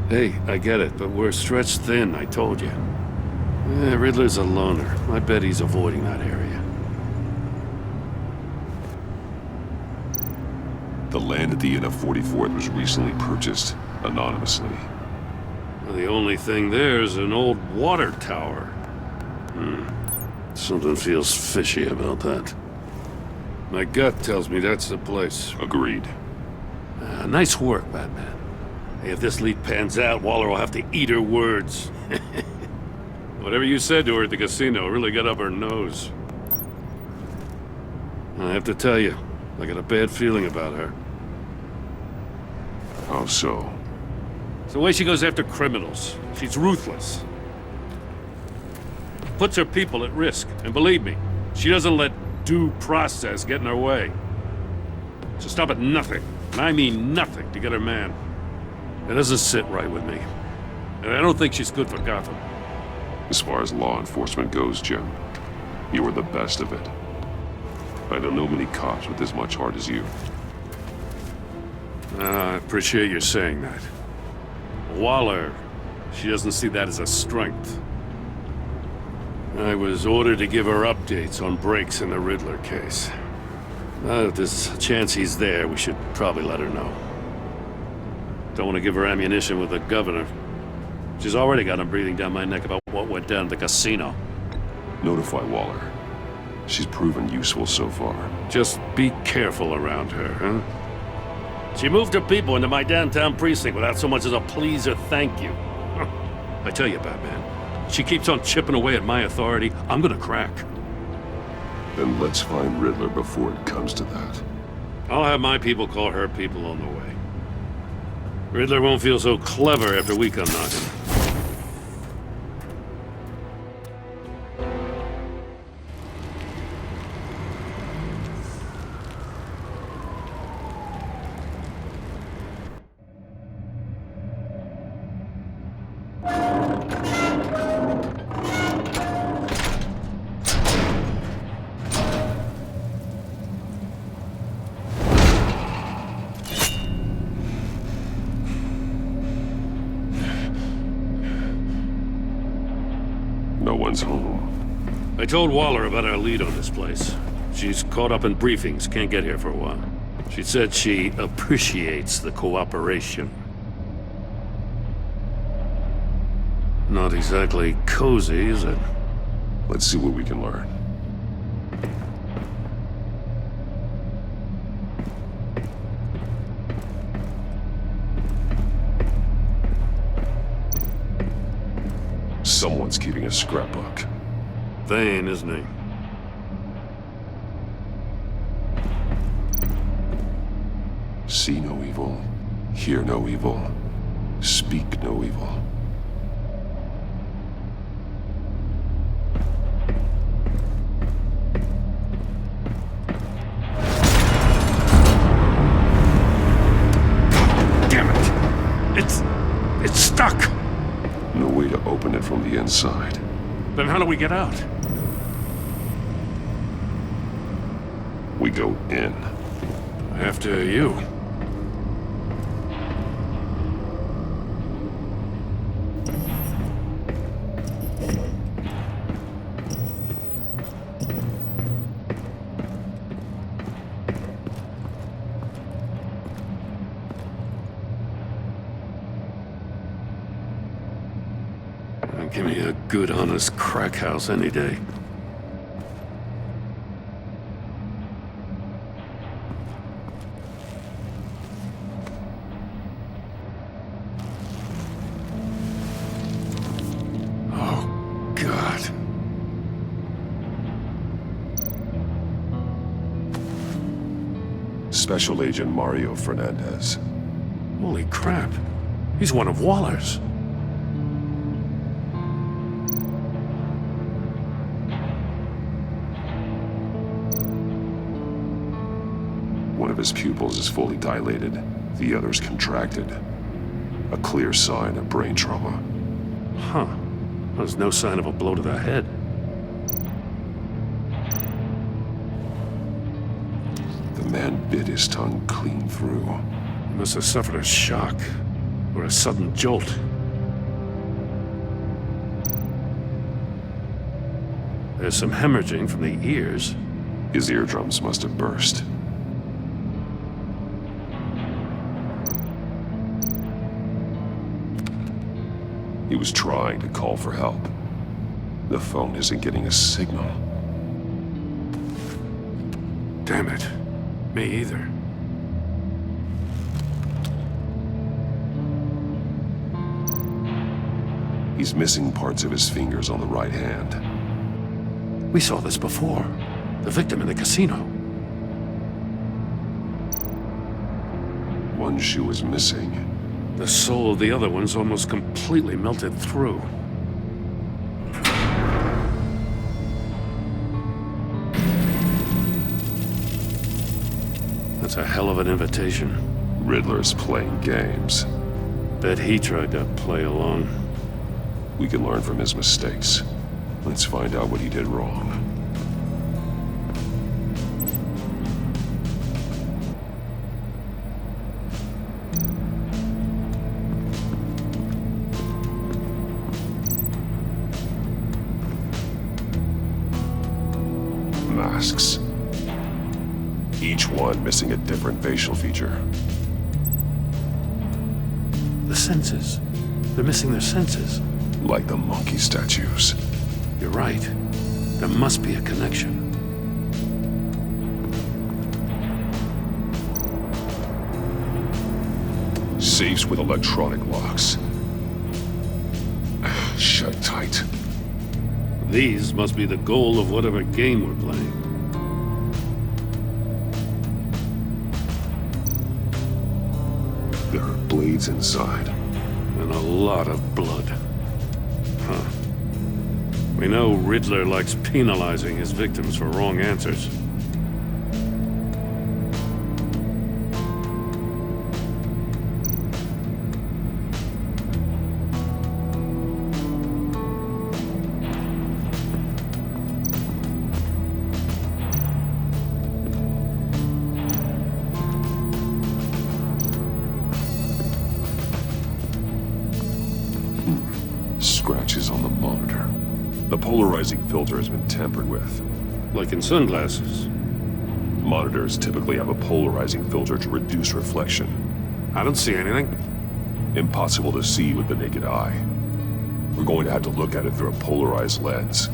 Hey, I get it, but we're stretched thin, I told you. Riddler's a loner. I bet he's avoiding that area. The land at the end of 44th was recently purchased, anonymously. Well, the only thing there is an old water tower. Something feels fishy about that. My gut tells me that's the place. Agreed. Nice work, Batman. Hey, if this lead pans out, Waller will have to eat her words. Whatever you said to her at the casino really got up her nose. I have to tell you, I got a bad feeling about her. How so? It's the way she goes after criminals. She's ruthless. Puts her people at risk. And believe me, she doesn't let due process get in her way. She'll stop at nothing, and I mean nothing, to get her man. It doesn't sit right with me. And I don't think she's good for Gotham. As far as law enforcement goes, Jim, you were the best of it. I don't know many cops with as much heart as you. I appreciate you saying that. Waller, she doesn't see that as a strength. I was ordered to give her updates on breaks in the Riddler case. If there's a chance he's there, we should probably let her know. Don't want to give her ammunition with the governor. She's already got him breathing down my neck about what went down at the casino. Notify Waller. She's proven useful so far. Just be careful around her, huh? She moved her people into my downtown precinct without so much as a please or thank you. I tell you, Batman, she keeps on chipping away at my authority, I'm gonna crack. Then let's find Riddler before it comes to that. I'll have my people call her people on the way. Riddler won't feel so clever after we come knocking. No one's home. I told Waller about our lead on this place. She's caught up in briefings, can't get here for a while. She said she appreciates the cooperation. Not exactly cozy, is it? Let's see what we can learn. Someone's keeping a scrapbook. Vain, isn't he? See no evil, hear no evil, speak no evil. Damn it! It's stuck! No way to open it from the inside. Then how do we get out? We go in. After you. Give me a good, honest crack house any day. Oh, God. Special Agent Mario Fernandez. Holy crap. He's one of Waller's. One of his pupils is fully dilated, the other's contracted. A clear sign of brain trauma. Huh. There's no sign of a blow to the head. The man bit his tongue clean through. He must have suffered a shock, or a sudden jolt. There's some hemorrhaging from the ears. His eardrums must have burst. He was trying to call for help. The phone isn't getting a signal. Damn it. Me either. He's missing parts of his fingers on the right hand. We saw this before. The victim in the casino. One shoe is missing. The sole of the other one's almost completely melted through. That's a hell of an invitation. Riddler's playing games. Bet he tried to play along. We can learn from his mistakes. Let's find out what he did wrong. Masks. Each one missing a different facial feature. The senses. They're missing their senses. Like the monkey statues. You're right. There must be a connection. Safes with electronic locks. Shut tight. These must be the goal of whatever game we're playing. There are blades inside. And a lot of blood. Huh. We know Riddler likes penalizing his victims for wrong answers. Scratches on the monitor. The polarizing filter has been tampered with. Like in sunglasses. Monitors typically have a polarizing filter to reduce reflection. I don't see anything. Impossible to see with the naked eye. We're going to have to look at it through a polarized lens.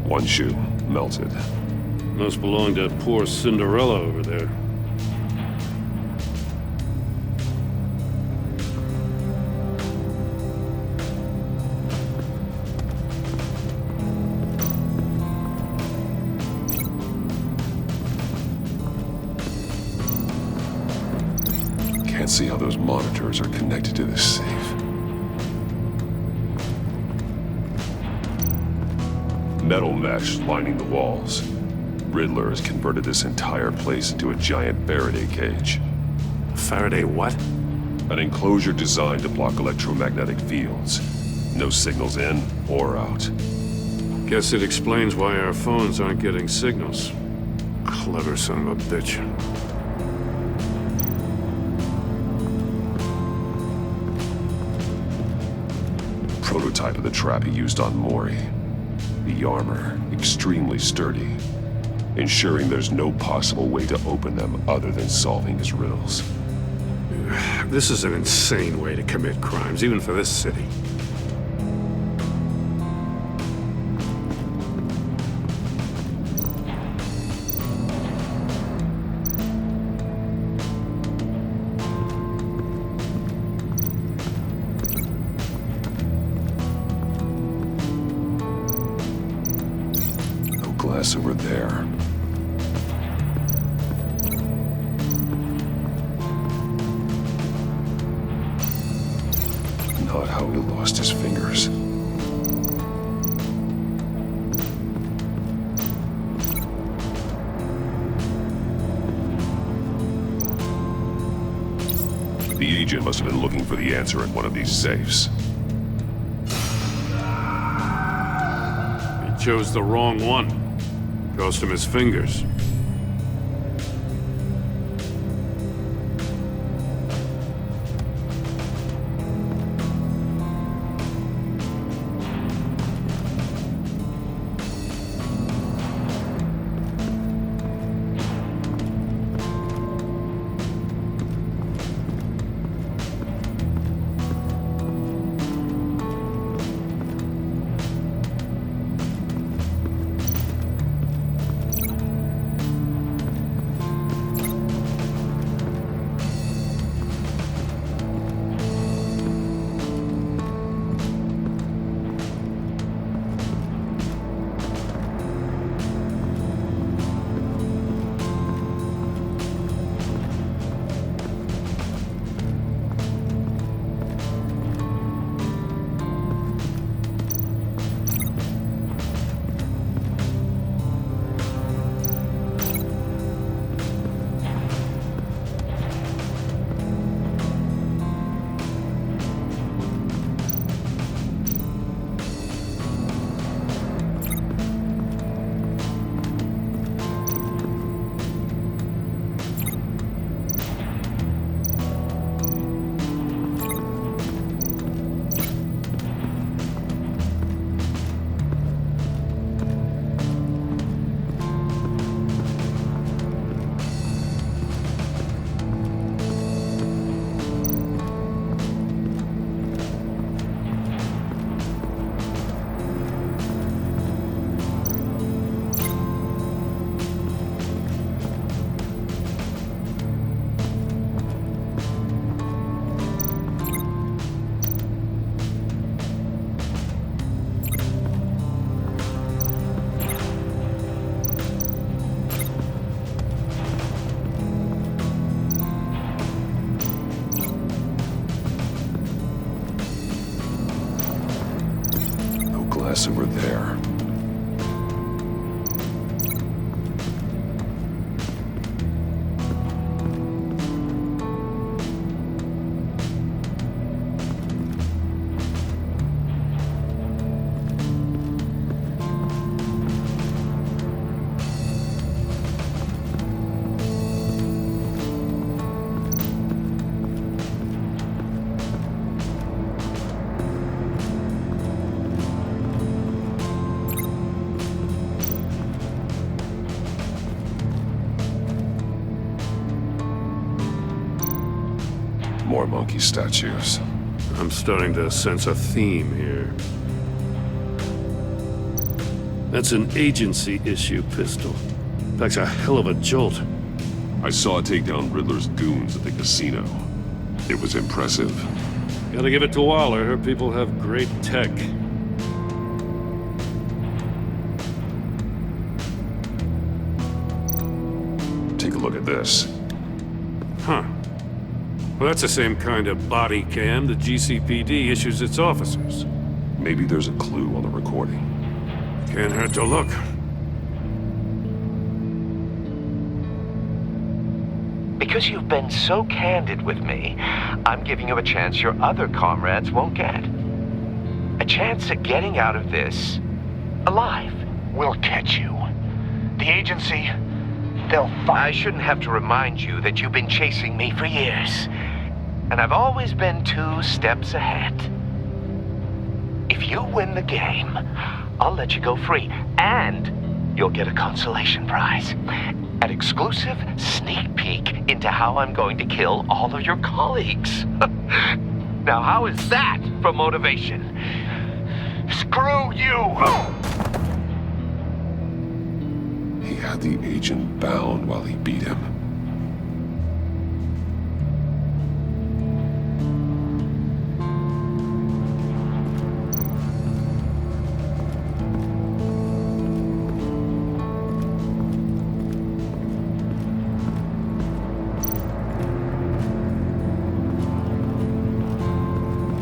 One shoe, melted. Must belong to poor Cinderella over there. Can't see how those monitors are connected to this safe. Metal mesh lining the walls. Riddler has converted this entire place into a giant Faraday cage. Faraday what? An enclosure designed to block electromagnetic fields. No signals in or out. Guess it explains why our phones aren't getting signals. Clever son of a bitch. Prototype of the trap he used on Mori. The armor, extremely sturdy, ensuring there's no possible way to open them other than solving his riddles. This is an insane way to commit crimes, even for this city. Glass over there. Not how he lost his fingers. The agent must have been looking for the answer in one of these safes. He chose the wrong one. Cost him his fingers. Over there. More monkey statues. I'm starting to sense a theme here. That's an agency-issue pistol. Packs a hell of a jolt. I saw it take down Riddler's goons at the casino. It was impressive. Gotta give it to Waller. Her people have great tech. Take a look at this. Huh. Well, that's the same kind of body cam the GCPD issues its officers. Maybe there's a clue on the recording. Can't hurt to look. Because you've been so candid with me, I'm giving you a chance your other comrades won't get. A chance at getting out of this alive. We'll catch you. The agency, they'll find... I shouldn't have to remind you that you've been chasing me for years. And I've always been 2 steps ahead. If you win the game, I'll let you go free. And you'll get a consolation prize. An exclusive sneak peek into how I'm going to kill all of your colleagues. Now, how is that for motivation? Screw you! He had the agent bound while he beat him.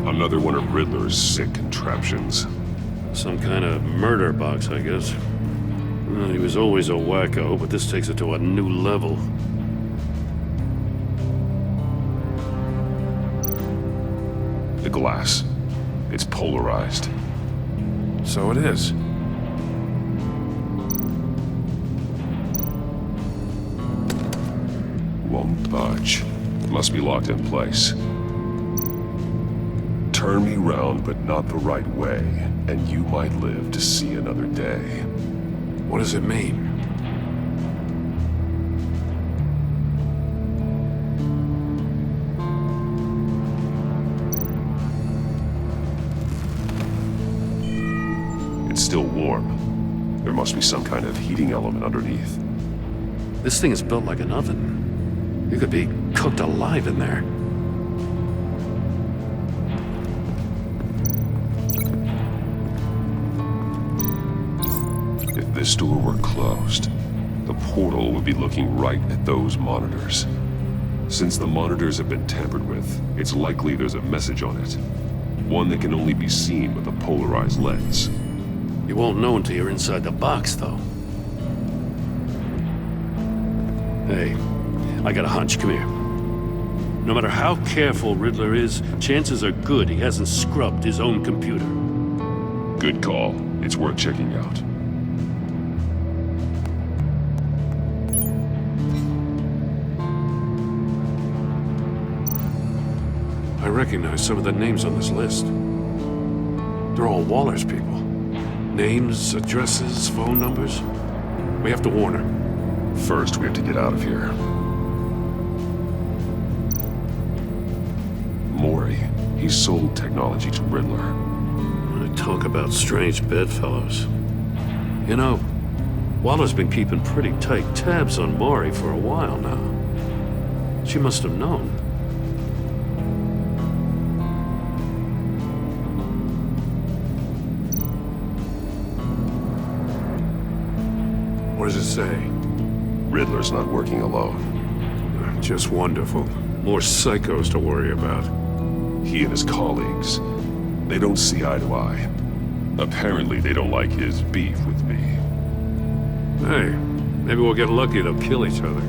Another one of Riddler's sick contraptions. Some kind of murder box, I guess. Well, he was always a wacko, but this takes it to a new level. The glass. It's polarized. So it is. Won't budge. Must be locked in place. Turn me round, but not the right way, and you might live to see another day. What does it mean? It's still warm. There must be some kind of heating element underneath. This thing is built like an oven. You could be cooked alive in there. If this door were closed, the portal would be looking right at those monitors. Since the monitors have been tampered with, it's likely there's a message on it. One that can only be seen with a polarized lens. You won't know until you're inside the box, though. Hey, I got a hunch. Come here. No matter how careful Riddler is, chances are good he hasn't scrubbed his own computer. Good call. It's worth checking out. I recognize some of the names on this list. They're all Waller's people. Names, addresses, phone numbers. We have to warn her. First, we have to get out of here. Maury, he sold technology to Riddler. I talk about strange bedfellows. You know, Waller's been keeping pretty tight tabs on Maury for a while now. She must have known. What does it say? Riddler's not working alone. Just wonderful. More psychos to worry about. He and his colleagues, they don't see eye to eye. Apparently they don't like his beef with me. Hey, maybe we'll get lucky they'll kill each other.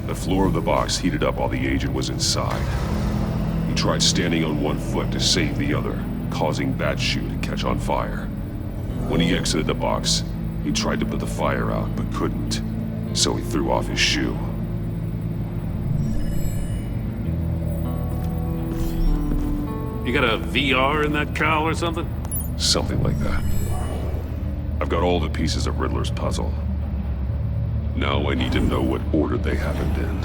The floor of the box heated up while the agent was inside. He tried standing on one foot to save the other, causing that shoe to catch on fire. When he exited the box, He tried to put the fire out, but couldn't. So he threw off his shoe. You got a VR in that cowl or something? Something like that. I've got all the pieces of Riddler's puzzle. Now I need to know what order they happened in.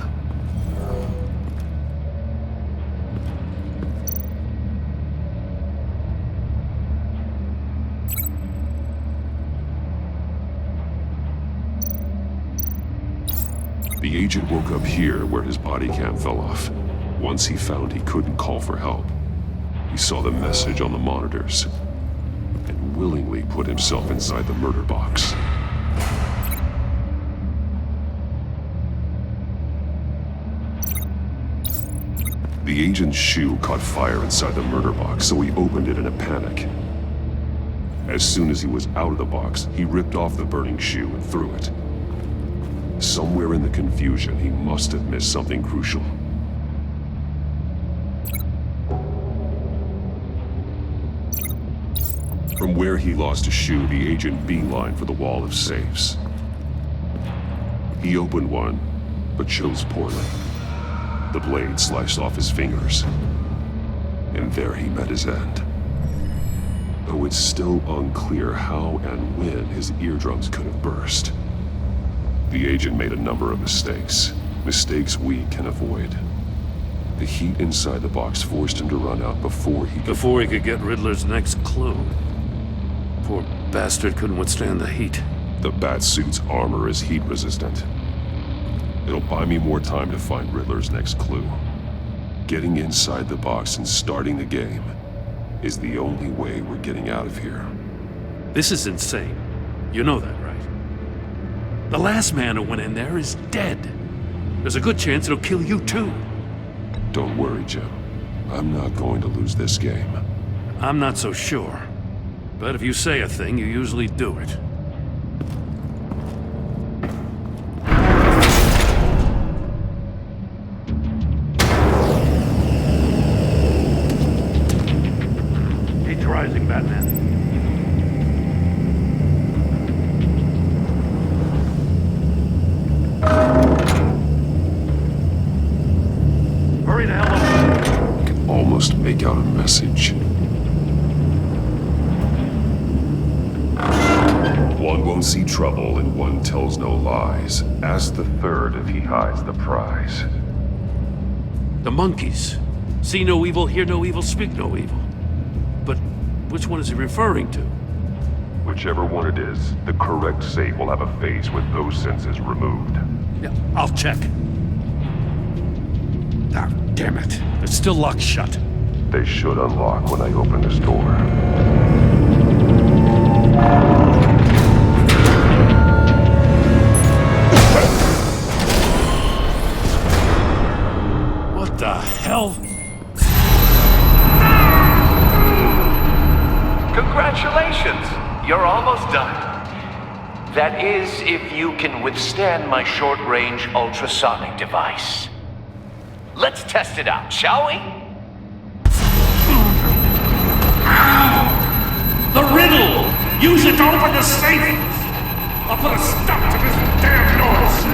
The agent woke up here where his body cam fell off. Once he found he couldn't call for help, he saw the message on the monitors and willingly put himself inside the murder box. The agent's shoe caught fire inside the murder box, so he opened it in a panic. As soon as he was out of the box, he ripped off the burning shoe and threw it. Somewhere in the confusion, he must have missed something crucial. From where he lost a shoe, the agent beelined for the wall of safes. He opened one, but chose poorly. The blade sliced off his fingers, and there he met his end. Though it's still unclear how and when his eardrums could have burst. The agent made a number of mistakes. Mistakes we can avoid. The heat inside the box forced him to run out before he could get Riddler's next clue. Poor bastard couldn't withstand the heat. The Batsuit's armor is heat resistant. It'll buy me more time to find Riddler's next clue. Getting inside the box and starting the game is the only way we're getting out of here. This is insane. You know that, right? The last man who went in there is dead. There's a good chance it'll kill you too. Don't worry, Jim. I'm not going to lose this game. I'm not so sure. But if you say a thing, you usually do it. Heat rising, Batman. Hurry the hell up. I can almost make out a message. One won't see trouble and one tells no lies. Ask the third if he hides the prize. The monkeys. See no evil, hear no evil, speak no evil. But which one is he referring to? Whichever one it is, the correct safe will have a face with those senses removed. Yeah, I'll check. Ah, damn it. It's still locked shut. They should unlock when I open this door. What the hell? Congratulations! You're almost done. That is, if you can withstand my short-range ultrasonic device. Let's test it out, shall we? The riddle! Use it to open the safe! I'll put a stop to this damn noise!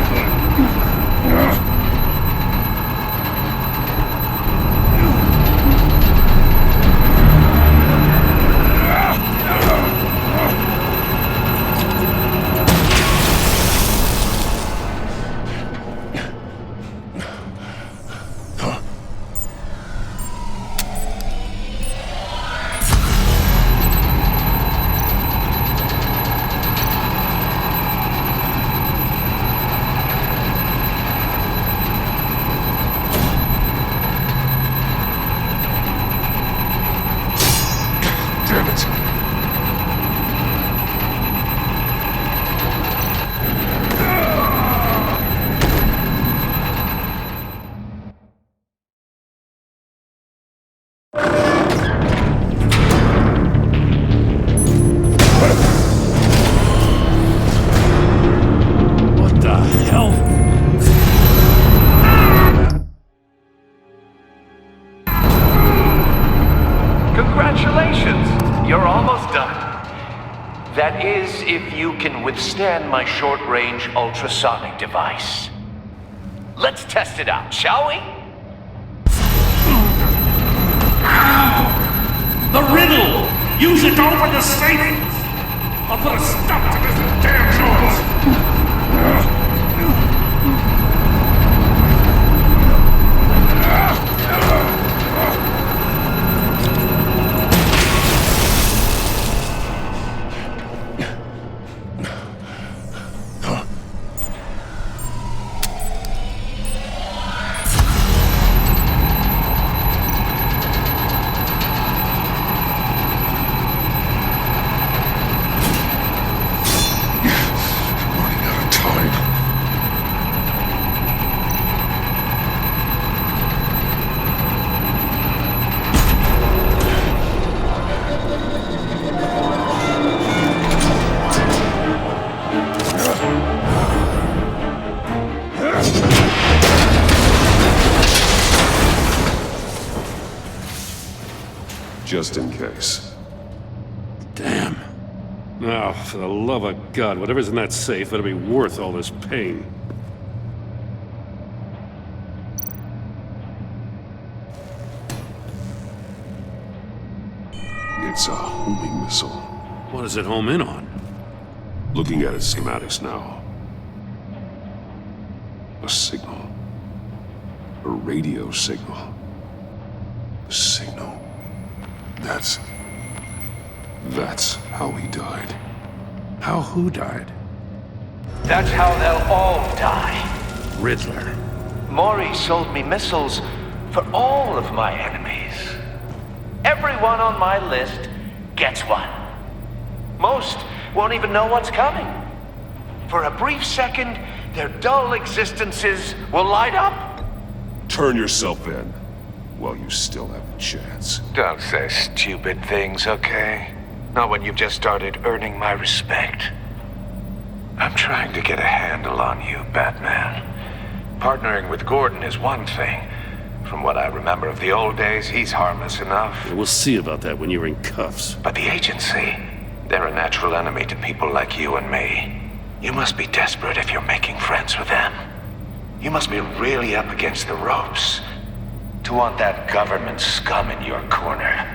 That is, if you can withstand my short-range ultrasonic device. Let's test it out, shall we? The riddle! Use it to open the safe! I'll put a stop to this damn noise! Just in case. Damn. Now, for the love of God, whatever's in that safe better be worth all this pain. It's a homing missile. What does it home in on? Looking at its schematics now. A signal. A radio signal. A signal. That's how he died. How who died? That's how they'll all die. Riddler. Maury sold me missiles for all of my enemies. Everyone on my list gets one. Most won't even know what's coming. For a brief second, their dull existences will light up. Turn yourself in while you still have a chance. Don't say stupid things, okay? Not when you've just started earning my respect. I'm trying to get a handle on you, Batman. Partnering with Gordon is one thing. From what I remember of the old days, he's harmless enough. We'll see about that when you're in cuffs. But the agency, they're a natural enemy to people like you and me. You must be desperate if you're making friends with them. You must be really up against the ropes to want that government scum in your corner.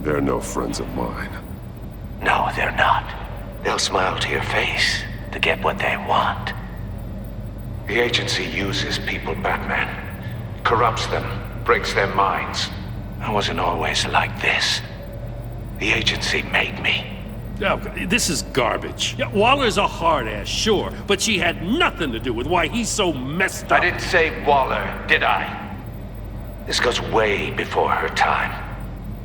They're no friends of mine. No, they're not. They'll smile to your face to get what they want. The agency uses people, Batman. Corrupts them, breaks their minds. I wasn't always like this. The agency made me. Oh, this is garbage. Yeah, Waller's a hard-ass, sure, but she had nothing to do with why he's so messed up. I didn't say Waller, did I? This goes way before her time.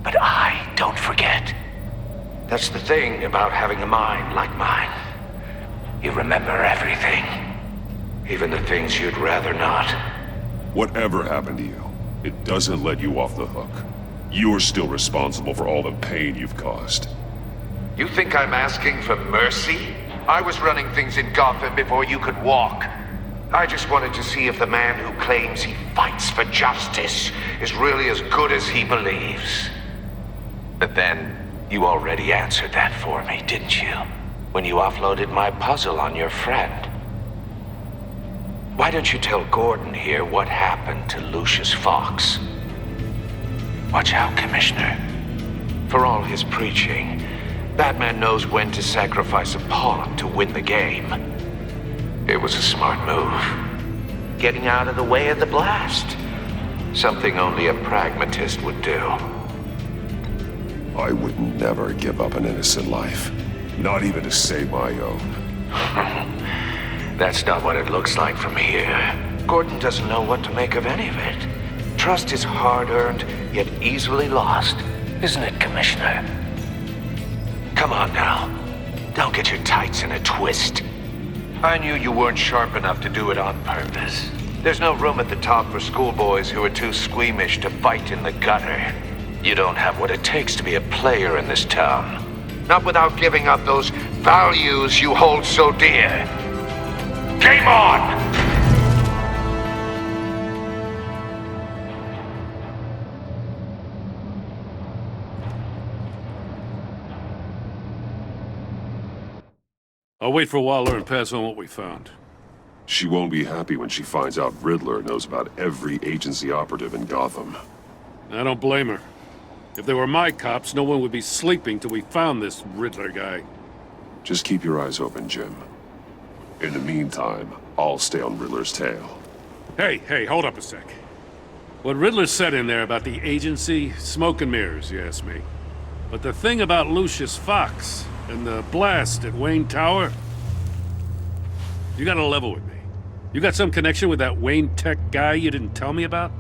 But I don't forget. That's the thing about having a mind like mine. You remember everything. Even the things you'd rather not. Whatever happened to you, it doesn't let you off the hook. You're still responsible for all the pain you've caused. You think I'm asking for mercy? I was running things in Gotham before you could walk. I just wanted to see if the man who claims he fights for justice is really as good as he believes. But then, you already answered that for me, didn't you? When you offloaded my puzzle on your friend. Why don't you tell Gordon here what happened to Lucius Fox? Watch out, Commissioner. For all his preaching, Batman knows when to sacrifice a pawn to win the game. It was a smart move. Getting out of the way of the blast. Something only a pragmatist would do. I would never give up an innocent life. Not even to save my own. That's not what it looks like from here. Gordon doesn't know what to make of any of it. Trust is hard-earned, yet easily lost. Isn't it, Commissioner? Come on now. Don't get your tights in a twist. I knew you weren't sharp enough to do it on purpose. There's no room at the top for schoolboys who are too squeamish to fight in the gutter. You don't have what it takes to be a player in this town. Not without giving up those values you hold so dear. Game on! I'll wait for Waller and pass on what we found. She won't be happy when she finds out Riddler knows about every agency operative in Gotham. I don't blame her. If they were my cops, no one would be sleeping till we found this Riddler guy. Just keep your eyes open, Jim. In the meantime, I'll stay on Riddler's tail. Hey, hold up a sec. What Riddler said in there about the agency, smoke and mirrors, you ask me. But the thing about Lucius Fox and the blast at Wayne Tower, you gotta level with me. You got some connection with that Wayne Tech guy you didn't tell me about?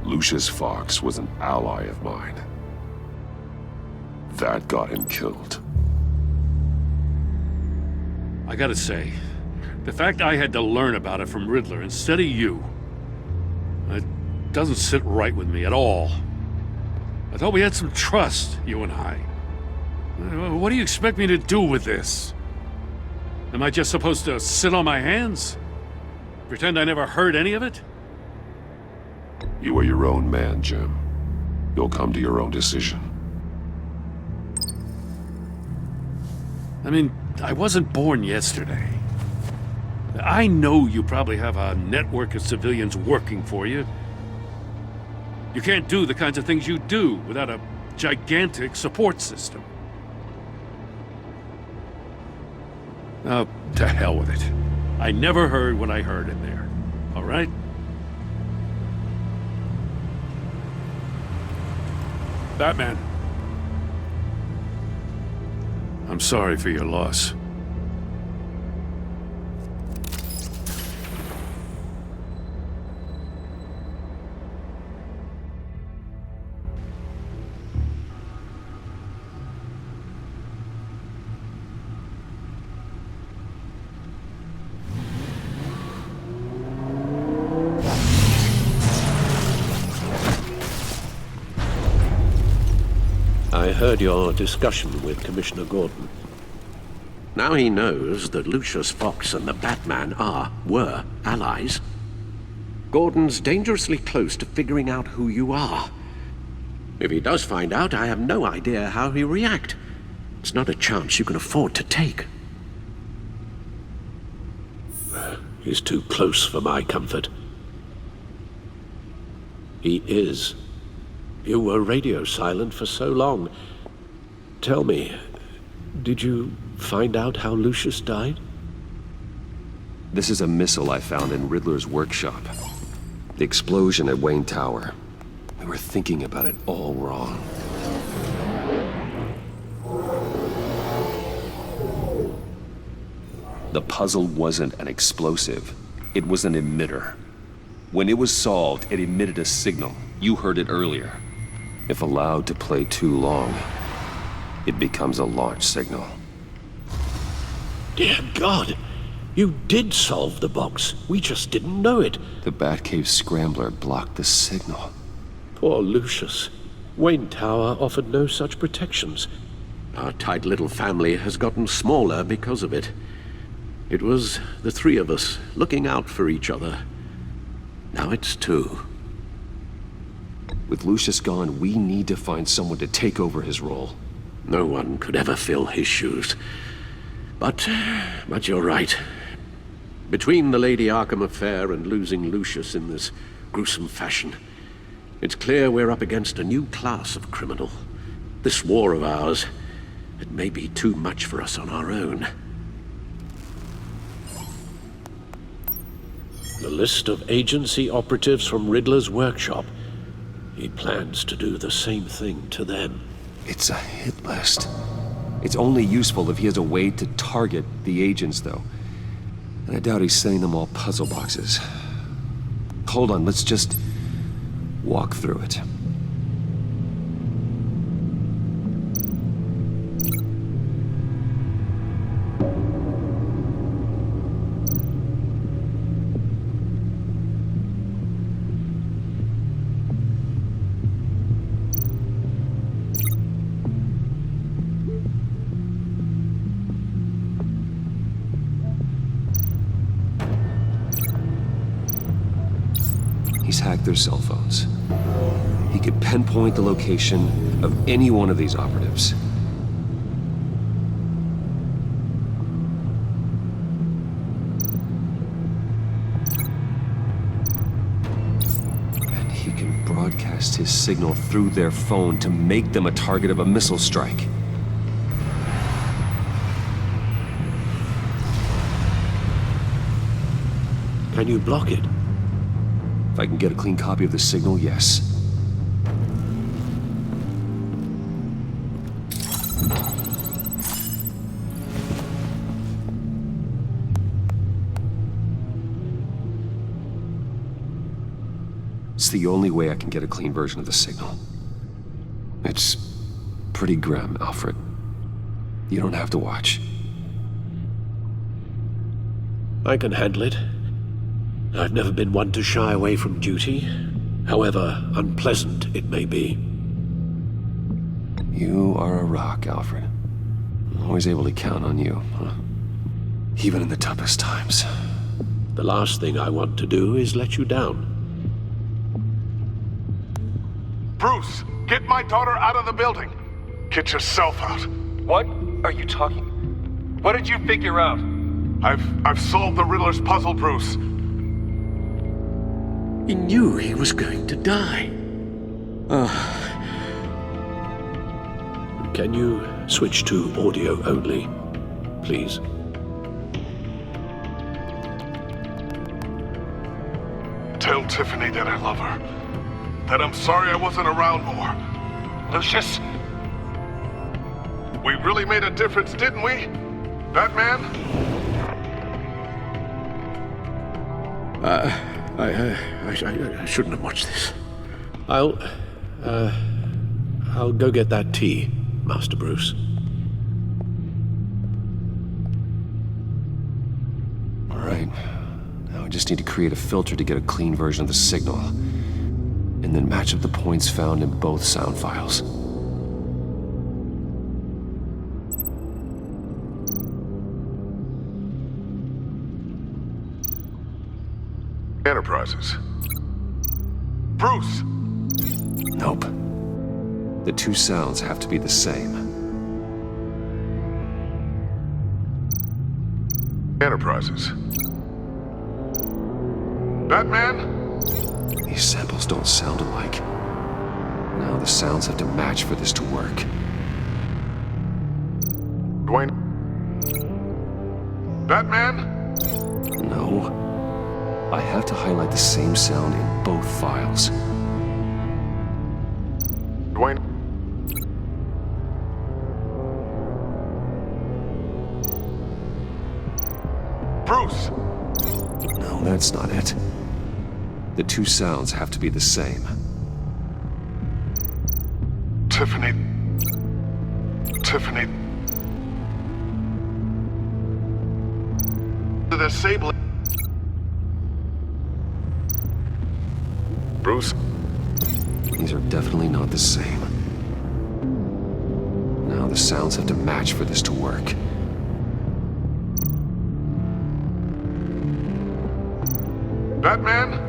Lucius Fox was an ally of mine. That got him killed. I gotta say, the fact I had to learn about it from Riddler instead of you, it doesn't sit right with me at all. I thought we had some trust, you and I. What do you expect me to do with this? Am I just supposed to sit on my hands? Pretend I never heard any of it? You are your own man, Jim. You'll come to your own decision. I mean, I wasn't born yesterday. I know you probably have a network of civilians working for you. You can't do the kinds of things you do without a gigantic support system. Oh, to hell with it. I never heard what I heard in there. All right? Batman. I'm sorry for your loss. I heard your discussion with Commissioner Gordon. Now he knows that Lucius Fox and the Batman were allies. Gordon's dangerously close to figuring out who you are. If he does find out, I have no idea how he'll react. It's not a chance you can afford to take. He's too close for my comfort. He is. You were radio silent for so long. Tell me, did you find out how Lucius died? This is a missile I found in Riddler's workshop. The explosion at Wayne Tower. We were thinking about it all wrong. The puzzle wasn't an explosive. It was an emitter. When it was solved, it emitted a signal. You heard it earlier. If allowed to play too long, it becomes a launch signal. Dear God, you did solve the box. We just didn't know it. The Batcave scrambler blocked the signal. Poor Lucius. Wayne Tower offered no such protections. Our tight little family has gotten smaller because of it. It was the three of us looking out for each other. Now it's two. With Lucius gone, we need to find someone to take over his role. No one could ever fill his shoes. But you're right. Between the Lady Arkham affair and losing Lucius in this gruesome fashion, it's clear we're up against a new class of criminal. This war of ours, it may be too much for us on our own. The list of agency operatives from Riddler's workshop. He plans to do the same thing to them. It's a hit list. It's only useful if he has a way to target the agents, though. And I doubt he's sending them all puzzle boxes. Hold on, let's just walk through it. He's hacked their cell phones. He can could pinpoint the location of any one of these operatives. And he can broadcast his signal through their phone to make them a target of a missile strike. Can you block it? If I can get a clean copy of the signal, yes. It's the only way I can get a clean version of the signal. It's pretty grim, Alfred. You don't have to watch. I can handle it. I've never been one to shy away from duty, however unpleasant it may be. You are a rock, Alfred. I'm always able to count on you, huh? Even in the toughest times. The last thing I want to do is let you down. Bruce, get my daughter out of the building. Get yourself out. What are you talking? What did you figure out? I've solved the Riddler's puzzle, Bruce. He knew he was going to die. Can you switch to audio only, please? Tell Tiffany that I love her. That I'm sorry I wasn't around more. Lucius? We really made a difference, didn't we? Batman? I shouldn't have watched this. I'll go get that tea, Master Bruce. All right. Now I just need to create a filter to get a clean version of the signal, and then match up the points found in both sound files. Enterprises. Bruce! Nope. The two sounds have to be the same. Enterprises. Batman? These samples don't sound alike. Now the sounds have to match for this to work. Dwayne? Batman? No. I have to highlight the same sound in both files. Dwayne? Bruce! No, that's not it. The two sounds have to be the same. Tiffany. The disabling. Bruce? These are definitely not the same. Now the sounds have to match for this to work. Batman?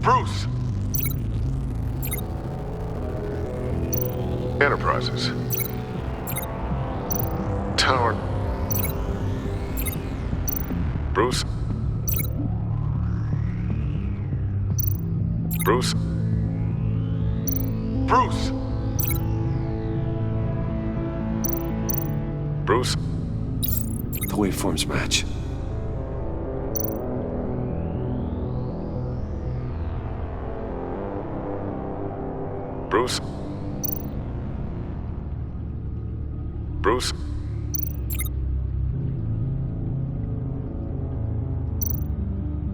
Bruce! Enterprises. Tower. Bruce? Bruce? Bruce! Bruce? The waveforms match. Bruce? Bruce?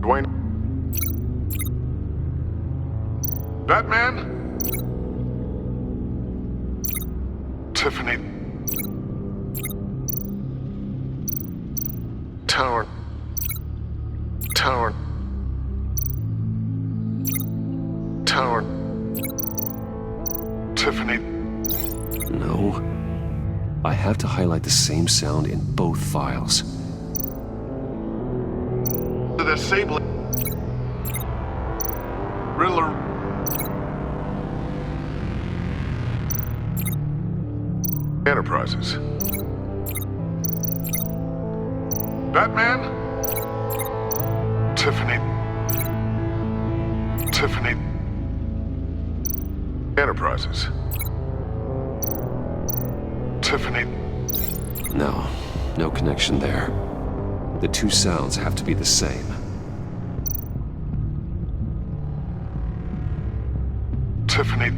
Dwayne? Batman? Tiffany? Tower? Tiffany? No. I have to highlight the same sound in both files. disabling Riddler. Enterprises. Batman? Tiffany. Enterprises. Tiffany. No, no connection there. The two sounds have to be the same. Tiffany.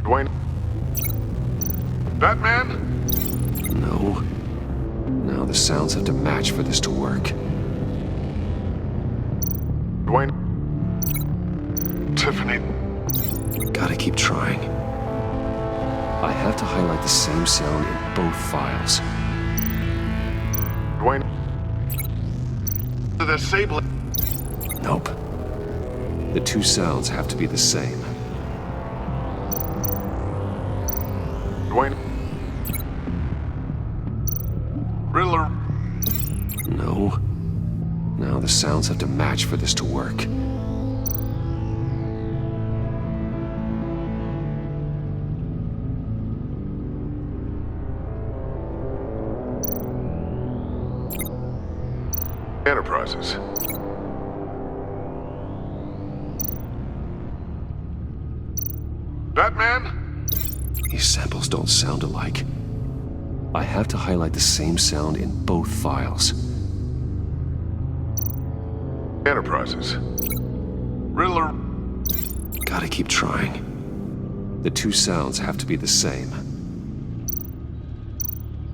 Dwayne. Batman? No. Now the sounds have to match for this to work. Dwayne. Tiffany. Gotta keep trying. I have to highlight the same sound in both files. Dwayne. The disabling. Nope. The two sounds have to be the same. Dwayne. Riddler. No. Now the sounds have to match for this to work. Enterprises. Batman? These samples don't sound alike. I have to highlight the same sound in both files. Enterprises. Riddler. Gotta keep trying. The two sounds have to be the same.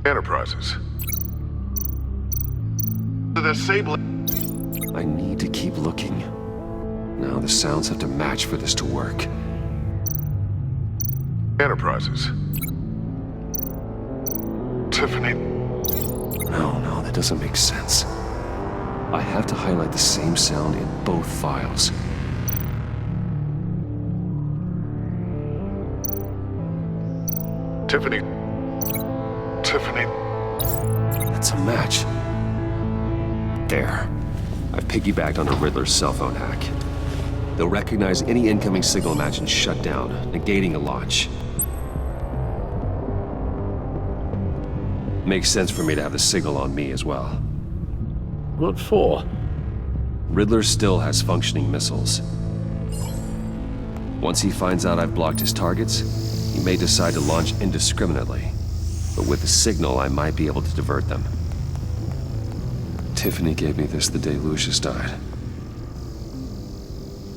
Enterprises. The disabling. I need to keep looking. Now the sounds have to match for this to work. Enterprises. Tiffany. No, that doesn't make sense. I have to highlight the same sound in both files. Tiffany. It's a match. There. I've piggybacked on a Riddler's cell phone hack. They'll recognize any incoming signal match and shut down, negating a launch. Makes sense for me to have the signal on me as well. What for? Riddler still has functioning missiles. Once he finds out I've blocked his targets, he may decide to launch indiscriminately. But with the signal, I might be able to divert them. Tiffany gave me this the day Lucius died.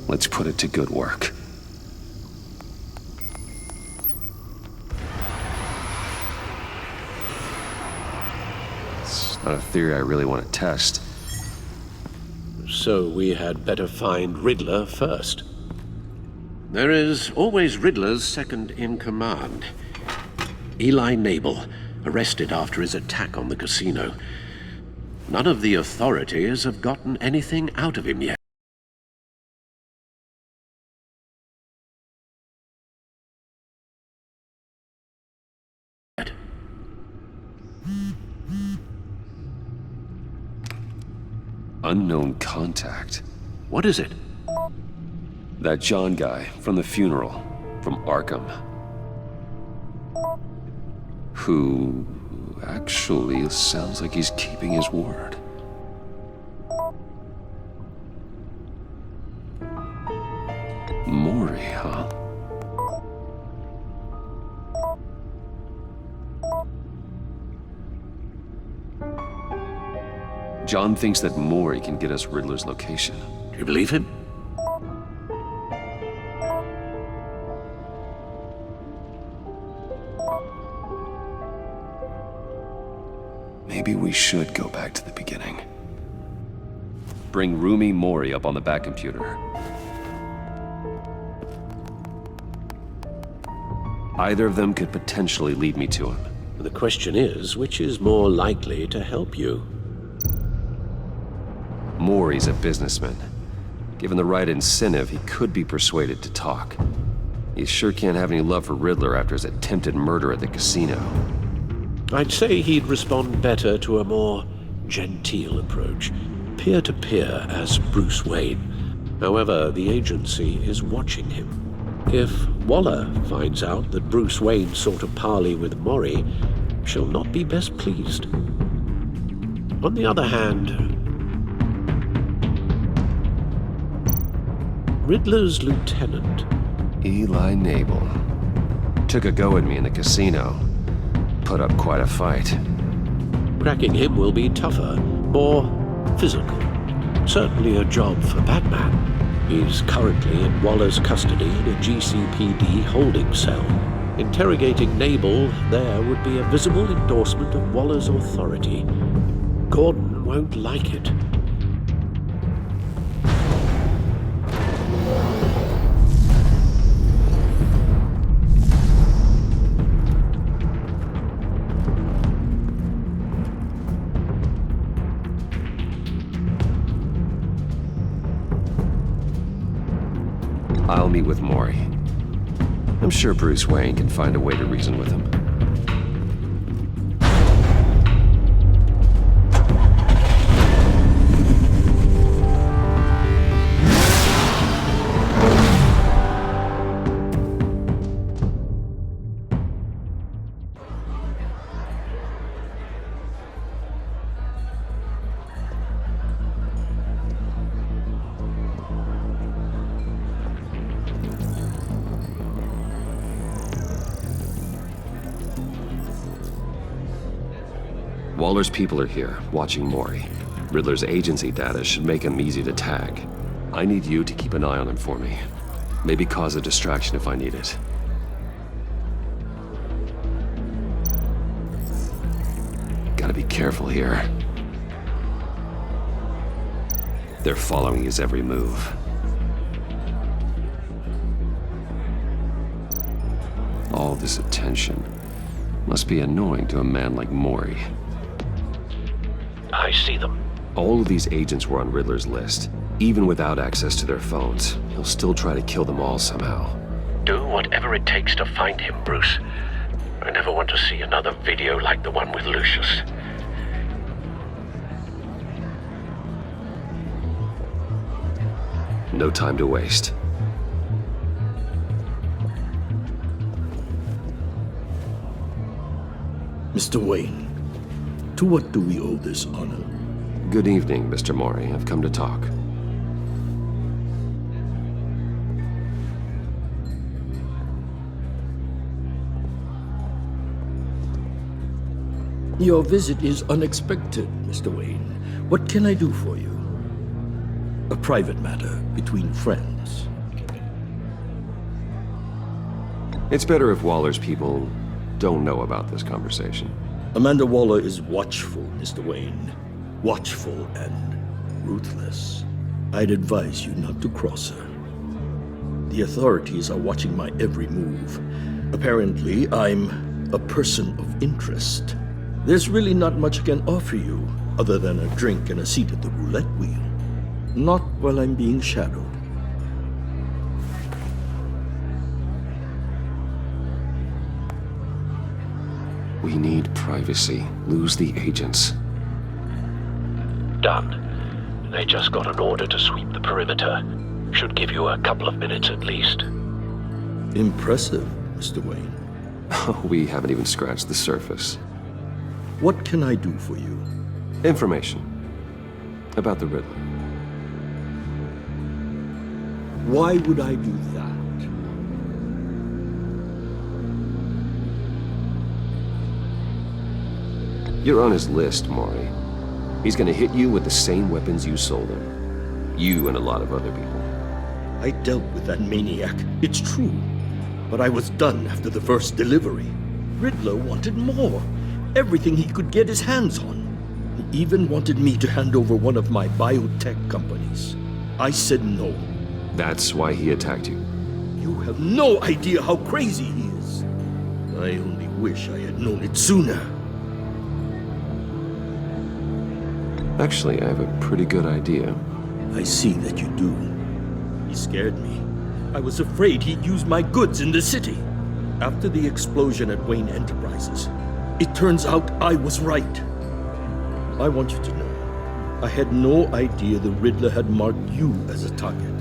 Let's put it to good work. It's not a theory I really want to test. So we had better find Riddler first. There is always Riddler's second in command. Eli Nabel, arrested after his attack on the casino. None of the authorities have gotten anything out of him yet. Unknown contact. What is it? That John guy from the funeral, from Arkham. Who actually sounds like he's keeping his word. Maury, huh? John thinks that Maury can get us Riddler's location. Do you believe him? Maybe we should go back to the beginning. Bring Rumi Mori up on the back computer. Either of them could potentially lead me to him. The question is, which is more likely to help you? Mori's a businessman. Given the right incentive, he could be persuaded to talk. You sure can't have any love for Riddler after his attempted murder at the casino. I'd say he'd respond better to a more genteel approach, peer-to-peer as Bruce Wayne. However, the agency is watching him. If Waller finds out that Bruce Wayne sought a parley with Mori, she'll not be best pleased. On the other hand, Riddler's lieutenant, Eli Nabel, took a go at me in the casino. Put up quite a fight. cracking him will be tougher, more physical. Certainly a job for Batman. He's currently in Waller's custody in a GCPD holding cell. Interrogating Nabel there would be a visible endorsement of Waller's authority. Gordon won't like it. I'll meet with Mori. I'm sure Bruce Wayne can find a way to reason with him. Waller's people are here, watching Mori. Riddler's agency data should make him easy to tag. I need you to keep an eye on him for me. Maybe cause a distraction if I need it. Gotta be careful here. They're following his every move. All this attention must be annoying to a man like Mori. I see them. All of these agents were on Riddler's list. Even without access to their phones, he'll still try to kill them all somehow. Do whatever it takes to find him, Bruce. I never want to see another video like the one with Lucius. No time to waste. Mr. Wayne, to what do we owe this honor? Good evening, Mr. Mori. I've come to talk. Your visit is unexpected, Mr. Wayne. What can I do for you? A private matter between friends. It's better if Waller's people don't know about this conversation. Amanda Waller is watchful, Mr. Wayne. Watchful and ruthless. I'd advise you not to cross her. The authorities are watching my every move. Apparently, I'm a person of interest. There's really not much I can offer you, other than a drink and a seat at the roulette wheel. Not while I'm being shadowed. We need privacy. Lose the agents. Done. They just got an order to sweep the perimeter. Should give you a couple of minutes at least. Impressive, Mr. Wayne. We haven't even scratched the surface. What can I do for you? Information. About the Riddler. Why would I do that? You're on his list, Mori. He's gonna hit you with the same weapons you sold him. You and a lot of other people. I dealt with that maniac, it's true. But I was done after the first delivery. Riddler wanted more. Everything he could get his hands on. He even wanted me to hand over one of my biotech companies. I said no. That's why he attacked you. You have no idea how crazy he is. I only wish I had known it sooner. Actually, I have a pretty good idea. I see that you do. He scared me. I was afraid he'd use my goods in the city. After the explosion at Wayne Enterprises, it turns out I was right. I want you to know, I had no idea the Riddler had marked you as a target.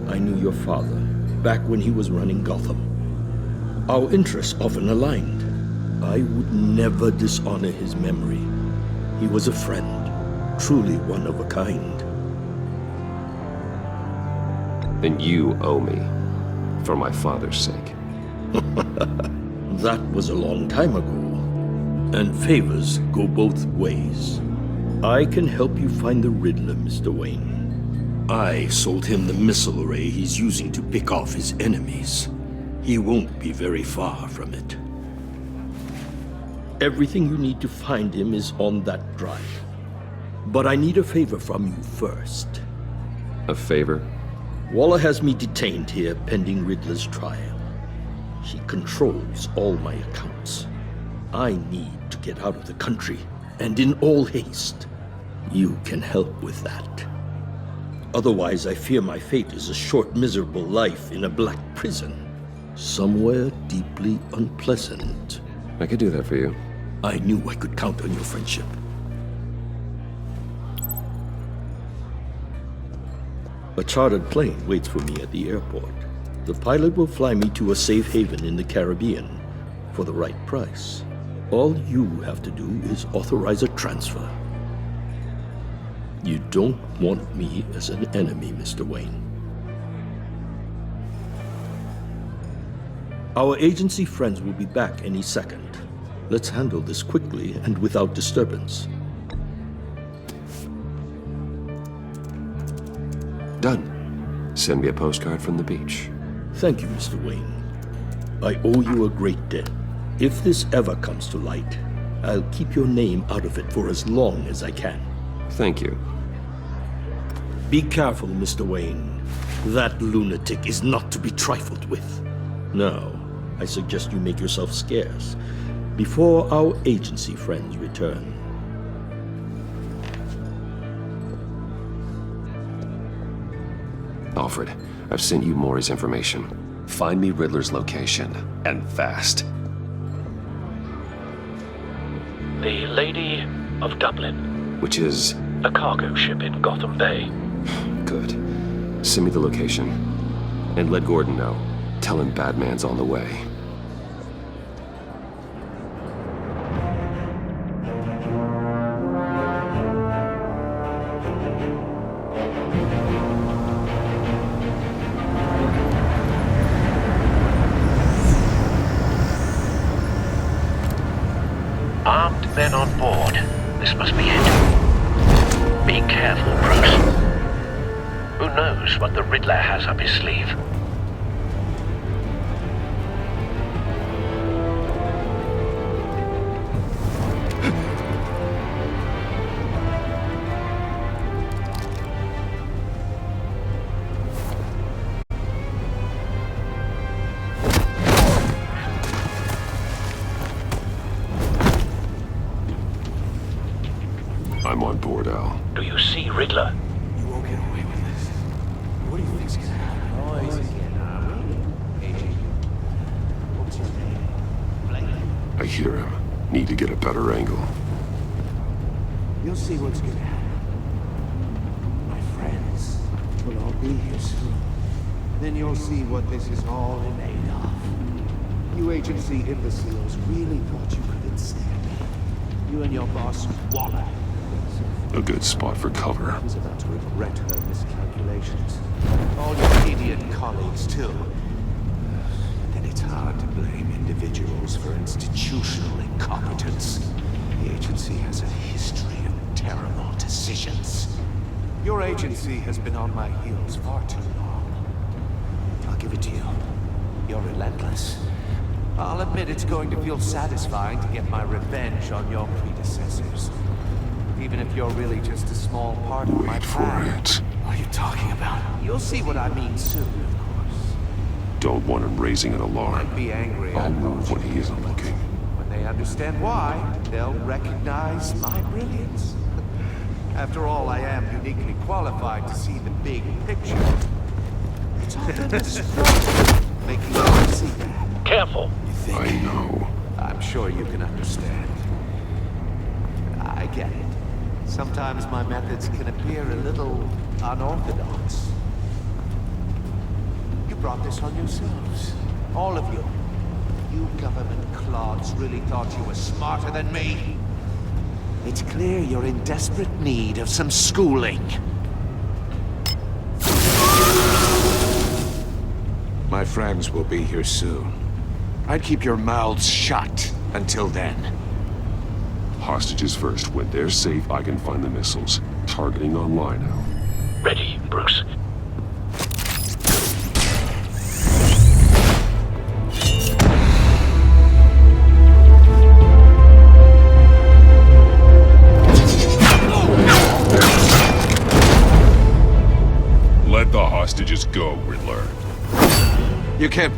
I knew your father, back when he was running Gotham. Our interests often aligned. I would never dishonor his memory. He was a friend, truly one of a kind. And you owe me, for my father's sake. That was a long time ago, and favors go both ways. I can help you find the Riddler, Mr. Wayne. I sold him the missile array he's using to pick off his enemies. He won't be very far from it. Everything you need to find him is on that drive. But I need a favor from you first. A favor? Waller has me detained here pending Riddler's trial. She controls all my accounts. I need to get out of the country, and in all haste. You can help with that. Otherwise, I fear my fate is a short, miserable life in a black prison. Somewhere deeply unpleasant. I could do that for you. I knew I could count on your friendship. A chartered plane waits for me at the airport. The pilot will fly me to a safe haven in the Caribbean for the right price. All you have to do is authorize a transfer. You don't want me as an enemy, Mr. Wayne. Our agency friends will be back any second. Let's handle this quickly and without disturbance. Done. Send me a postcard from the beach. Thank you, Mr. Wayne. I owe you a great debt. If this ever comes to light, I'll keep your name out of it for as long as I can. Thank you. Be careful, Mr. Wayne. That lunatic is not to be trifled with. Now, I suggest you make yourself scarce before our agency friends return. Alfred, I've sent you Maury's information. Find me Riddler's location, and fast. The Lady of Dublin. Which is? A cargo ship in Gotham Bay. Good. Send me the location. And let Gordon know. Tell him Batman's on the way. Armed men on board. This must be it. Be careful, Bruce. Who knows what the Riddler has up his sleeve? I'm on board, Al. Do you see Riddler? You won't get away with this. What do you think's gonna happen? Oh, easy again, What's your name? I hear him. Need to get a better angle. You'll see what's gonna happen. My friends will all be here soon. Then you'll see what this is all in aid of. You agency imbeciles really thought you could ensnare me. You and your boss, Waller. A good spot for cover. I was about to regret her miscalculations. All your idiot colleagues, too. Then it's hard to blame individuals for institutional incompetence. The agency has a history of terrible decisions. Your agency has been on my heels far too long. I'll give it to you. You're relentless. I'll admit it's going to feel satisfying to get my revenge on your predecessors. Even if you're really just a small part of my plan. What are you talking about? You'll see what I mean soon, of course. Don't want him raising an alarm. Might be angry. I'll move when he isn't looking. When they understand why, they'll recognize my brilliance. After all, I am uniquely qualified to see the big picture. It's Making you see that. Careful. I know. I'm sure you can understand. I get it. Sometimes my methods can appear a little unorthodox. You brought this on yourselves. All of you. You government clods really thought you were smarter than me. It's clear you're in desperate need of some schooling. My friends will be here soon. I'd keep your mouths shut until then. Hostages first. When they're safe, I can find the missiles. Targeting online now. Ready, Bruce. Let the hostages go, Riddler. You can't...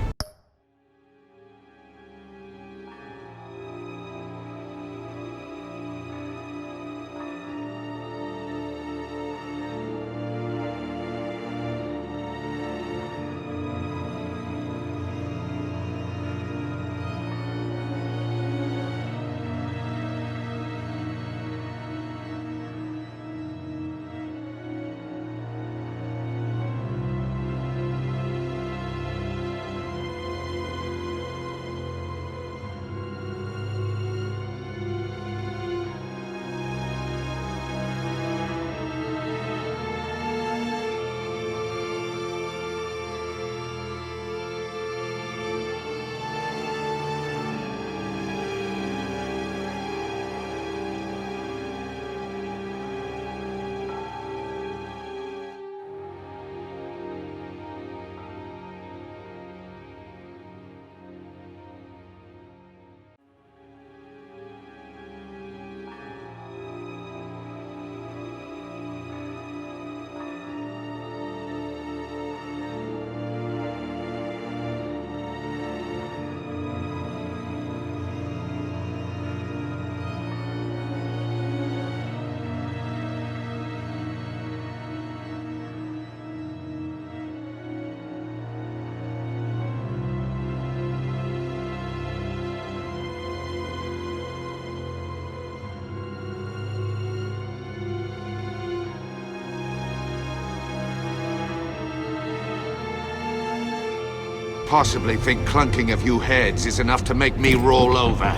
Possibly think clunking a few heads is enough to make me roll over.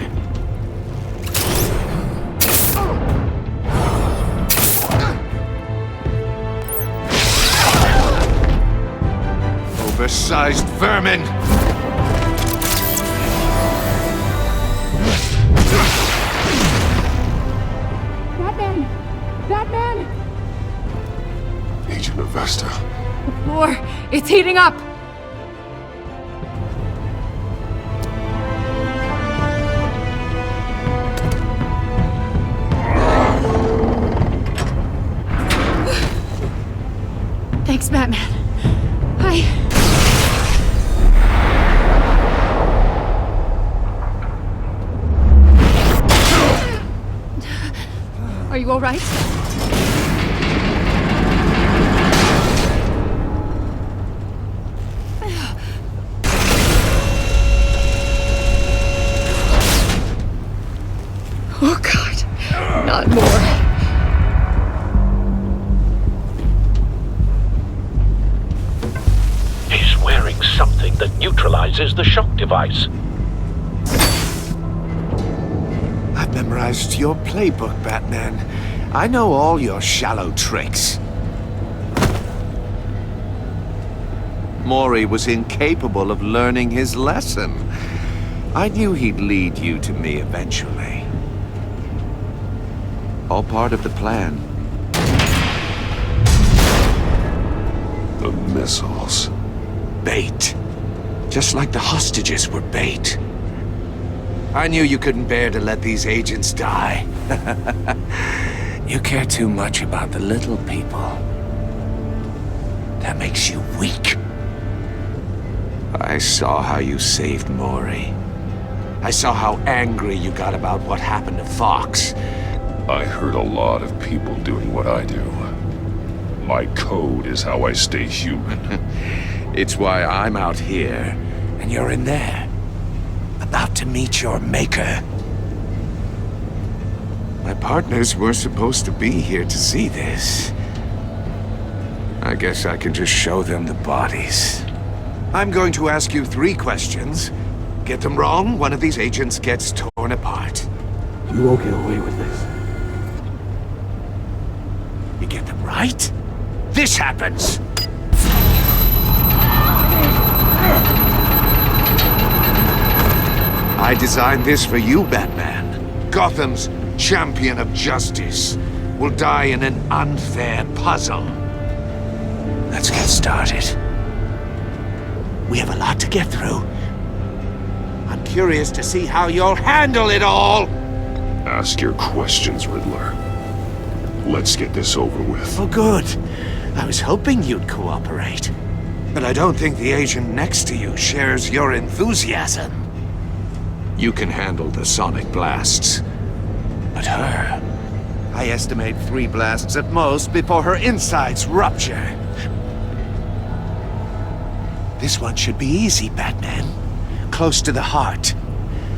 Oversized vermin! Batman! Batman! Agent Avesta. The floor, it's heating up! Thanks, Batman. Are you all right? Oh, God. Not more. Something that neutralizes the shock device. I've memorized your playbook, Batman. I know all your shallow tricks. Mori was incapable of learning his lesson. I knew he'd lead you to me eventually. All part of the plan. The missiles. Bait. Just like the hostages were bait. I knew you couldn't bear to let these agents die. You care too much about the little people. That makes you weak. I saw how you saved Mori. I saw how angry you got about what happened to Fox. I hurt a lot of people doing what I do. My code is how I stay human. It's why I'm out here, and you're in there, about to meet your maker. My partners were supposed to be here to see this. I guess I can just show them the bodies. I'm going to ask you 3 questions. Get them wrong, one of these agents gets torn apart. You won't get away with this. You get them right, this happens! I designed this for you, Batman. Gotham's champion of justice will die in an unfair puzzle. Let's get started. We have a lot to get through. I'm curious to see how you'll handle it all! Ask your questions, Riddler. Let's get this over with. Oh, good. I was hoping you'd cooperate. But I don't think the agent next to you shares your enthusiasm. You can handle the sonic blasts. But her... I estimate 3 blasts at most before her insides rupture. This one should be easy, Batman. Close to the heart.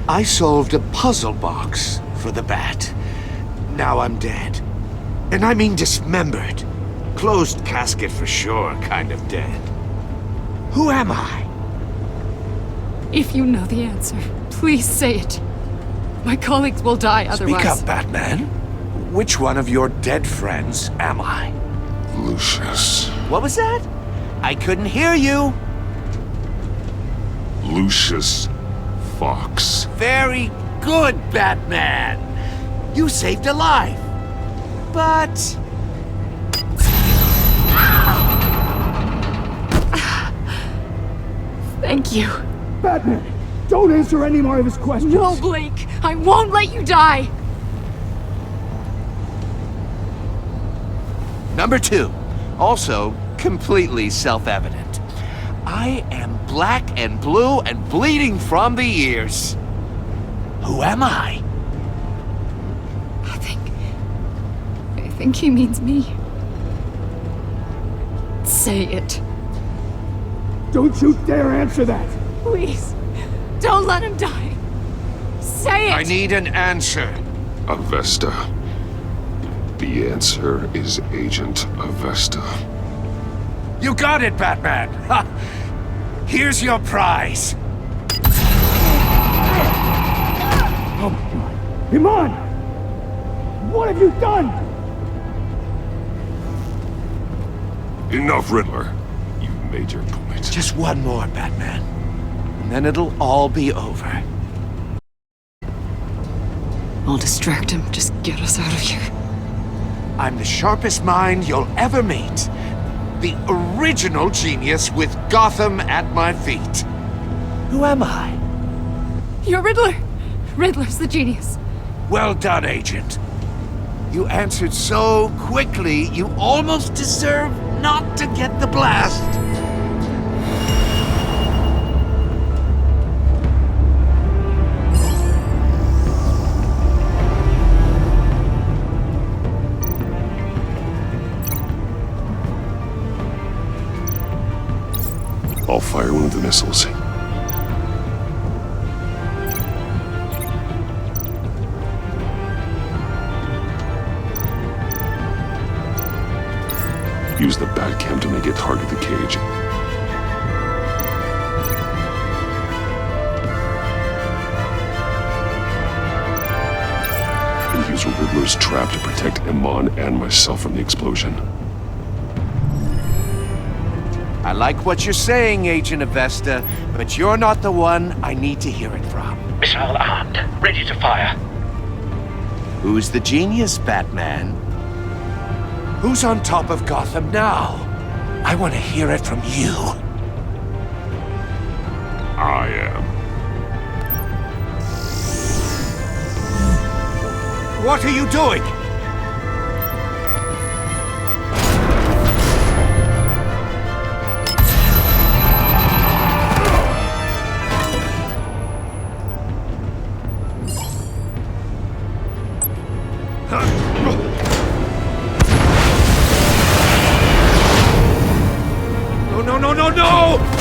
I solved a puzzle box for the Bat. Now I'm dead. And I mean dismembered. Closed casket for sure, kind of dead. Who am I? If you know the answer, please say it. My colleagues will die otherwise. Speak up, Batman. Which one of your dead friends am I? Lucius. What was that? I couldn't hear you. Lucius Fox. Very good, Batman. You saved a life. But... Thank you. Batman, don't answer any more of his questions. No, Blake. I won't let you die. Number 2. Also completely self-evident. I am black and blue and bleeding from the ears. Who am I? I think he means me. Say it. Don't you dare answer that! Please. Don't let him die. Say it! I need an answer. Avesta. The answer is Agent Avesta. You got it, Batman! Ha! Here's your prize. Oh my God. Iman! What have you done? Enough, Riddler. You've made your point. Just one more, Batman. And then it'll all be over. I'll distract him. Just get us out of here. I'm the sharpest mind you'll ever meet. The original genius with Gotham at my feet. Who am I? You're Riddler. Riddler's the genius. Well done, Agent. You answered so quickly, you almost deserve not to get the blast. I'll fire one of the missiles. Use the Batcam to make it target the cage. And use Riddler's trap to protect Iman and myself from the explosion. I like what you're saying, Agent Avesta, but you're not the one I need to hear it from. Missile armed, ready to fire. Who's the genius, Batman? Who's on top of Gotham now? I want to hear it from you. I am. What are you doing? No!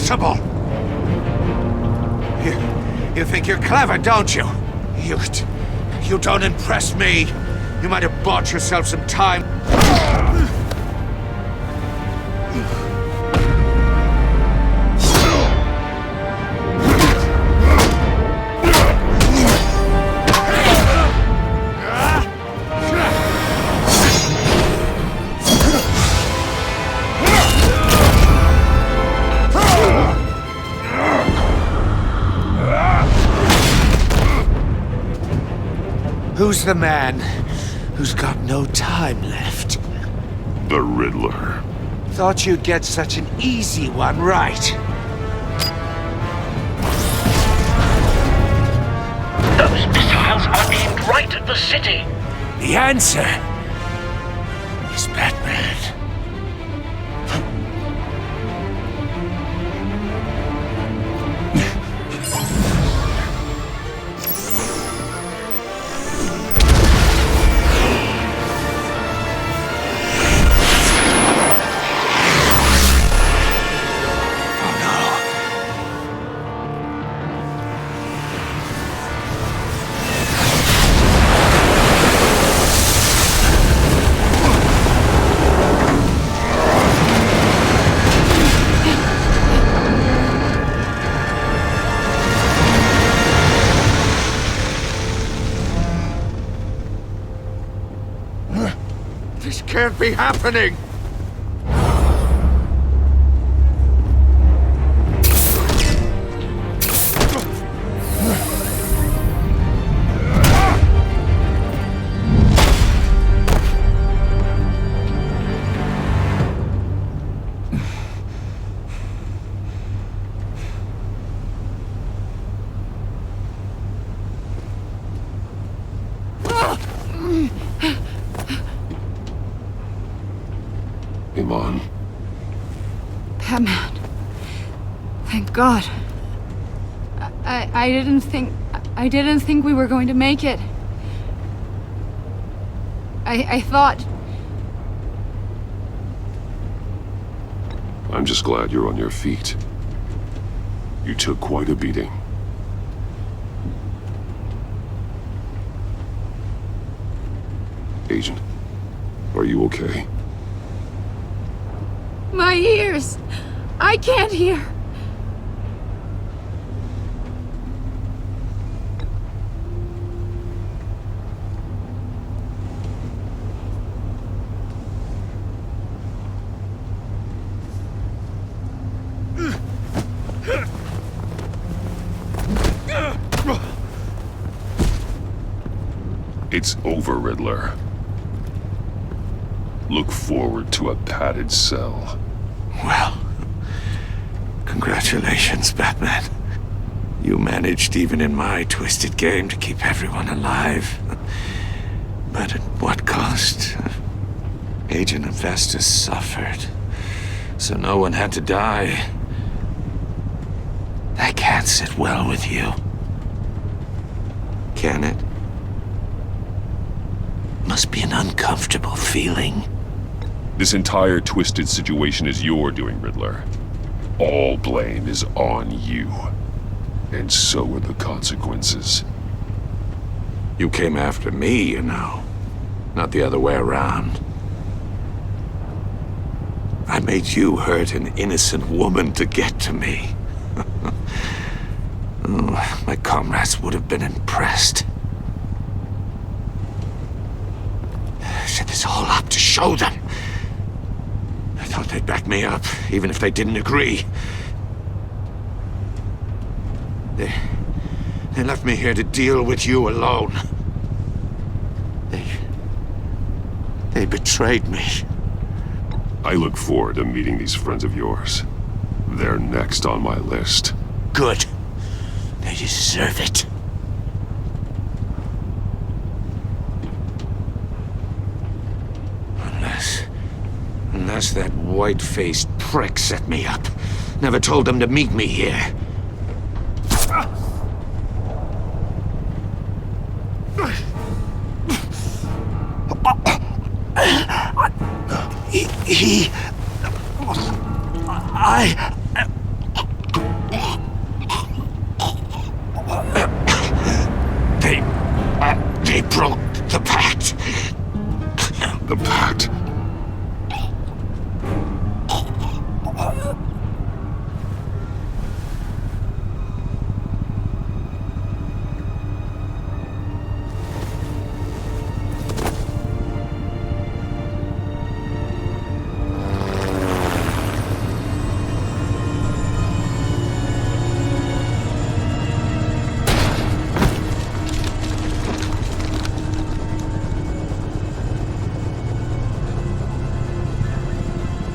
impossible! You think you're clever, don't you? You don't impress me. You might have bought yourself some time. Who's the man who's got no time left? The Riddler. Thought you'd get such an easy one right. Those missiles are aimed right at the city. The answer is Batman. This can't be happening! Iman. Batman. Thank God. I didn't think we were going to make it. I thought... I'm just glad you're on your feet. You took quite a beating. Agent, are you okay? My ears! I can't hear! It's over, Riddler. Look forward to a padded cell. Well, congratulations, Batman. You managed, even in my twisted game, to keep everyone alive. But at what cost? Agent Hephaestus suffered, so no one had to die. That can't sit well with you. Can it? Must be an uncomfortable feeling. This entire twisted situation is your doing, Riddler. All blame is on you. And so are the consequences. You came after me, you know. Not the other way around. I made you hurt an innocent woman to get to me. Oh, my comrades would have been impressed. I set this all up to show them. I thought they'd back me up, even if they didn't agree. They left me here to deal with you alone. They betrayed me. I look forward to meeting these friends of yours. They're next on my list. Good. They deserve it. Unless that white-faced prick set me up. Never told them to meet me here. The Pact. The Pact.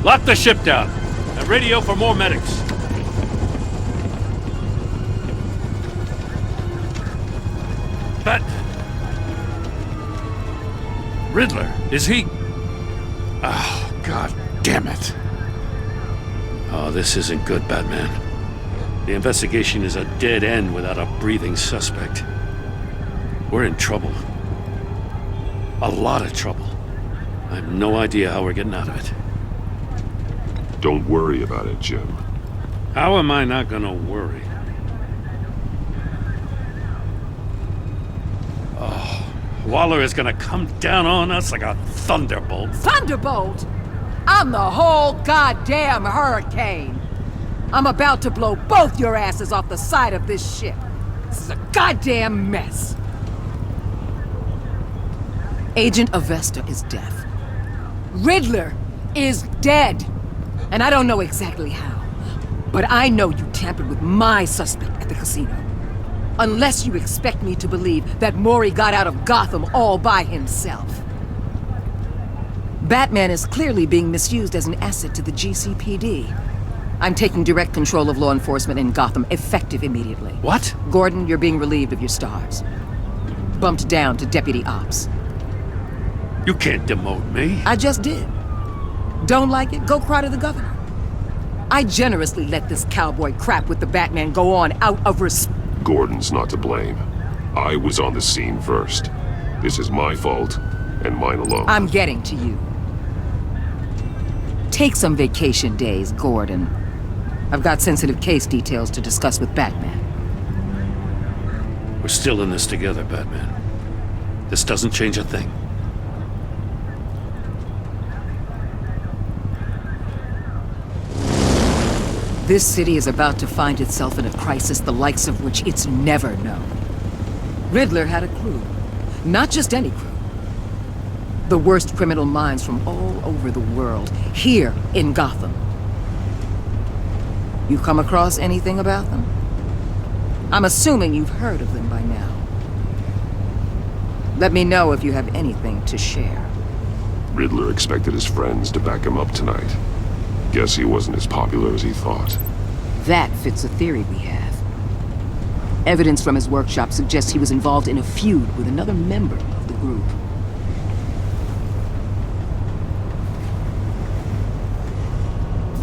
Lock the ship down and radio for more medics. But... Riddler, is he... Oh, God damn it. Oh, this isn't good, Batman. The investigation is a dead end without a breathing suspect. We're in trouble. A lot of trouble. I have no idea how we're getting out of it. Don't worry about it, Jim. How am I not gonna worry? Oh, Waller is gonna come down on us like a thunderbolt. Thunderbolt? I'm the whole goddamn hurricane. I'm about to blow both your asses off the side of this ship. This is a goddamn mess. Agent Avesta is dead. Riddler is dead. And I don't know exactly how, but I know you tampered with my suspect at the casino. Unless you expect me to believe that Maury got out of Gotham all by himself. Batman is clearly being misused as an asset to the GCPD. I'm taking direct control of law enforcement in Gotham, effective immediately. What? Gordon, you're being relieved of your stars. Bumped down to Deputy Ops. You can't demote me. I just did. Don't like it? Go cry to the governor. I generously let this cowboy crap with the Batman go on out of respect. Gordon's not to blame. I was on the scene first. This is my fault, and mine alone. I'm getting to you. Take some vacation days, Gordon. I've got sensitive case details to discuss with Batman. We're still in this together, Batman. This doesn't change a thing. This city is about to find itself in a crisis the likes of which it's never known. Riddler had a crew. Not just any crew. The worst criminal minds from all over the world, here in Gotham. You come across anything about them? I'm assuming you've heard of them by now. Let me know if you have anything to share. Riddler expected his friends to back him up tonight. Guess he wasn't as popular as he thought. That fits a theory we have. Evidence from his workshop suggests he was involved in a feud with another member of the group.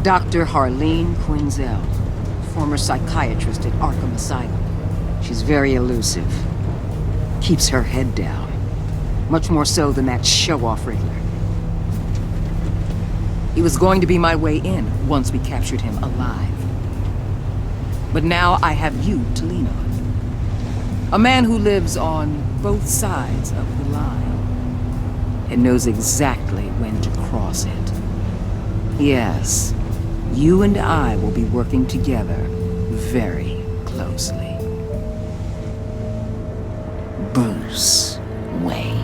Dr. Harleen Quinzel, former psychiatrist at Arkham Asylum. She's very elusive. Keeps her head down. Much more so than that show-off Riddler. He was going to be my way in once we captured him alive. But now I have you to lean on. A man who lives on both sides of the line and knows exactly when to cross it. Yes, you and I will be working together very closely. Bruce Wayne.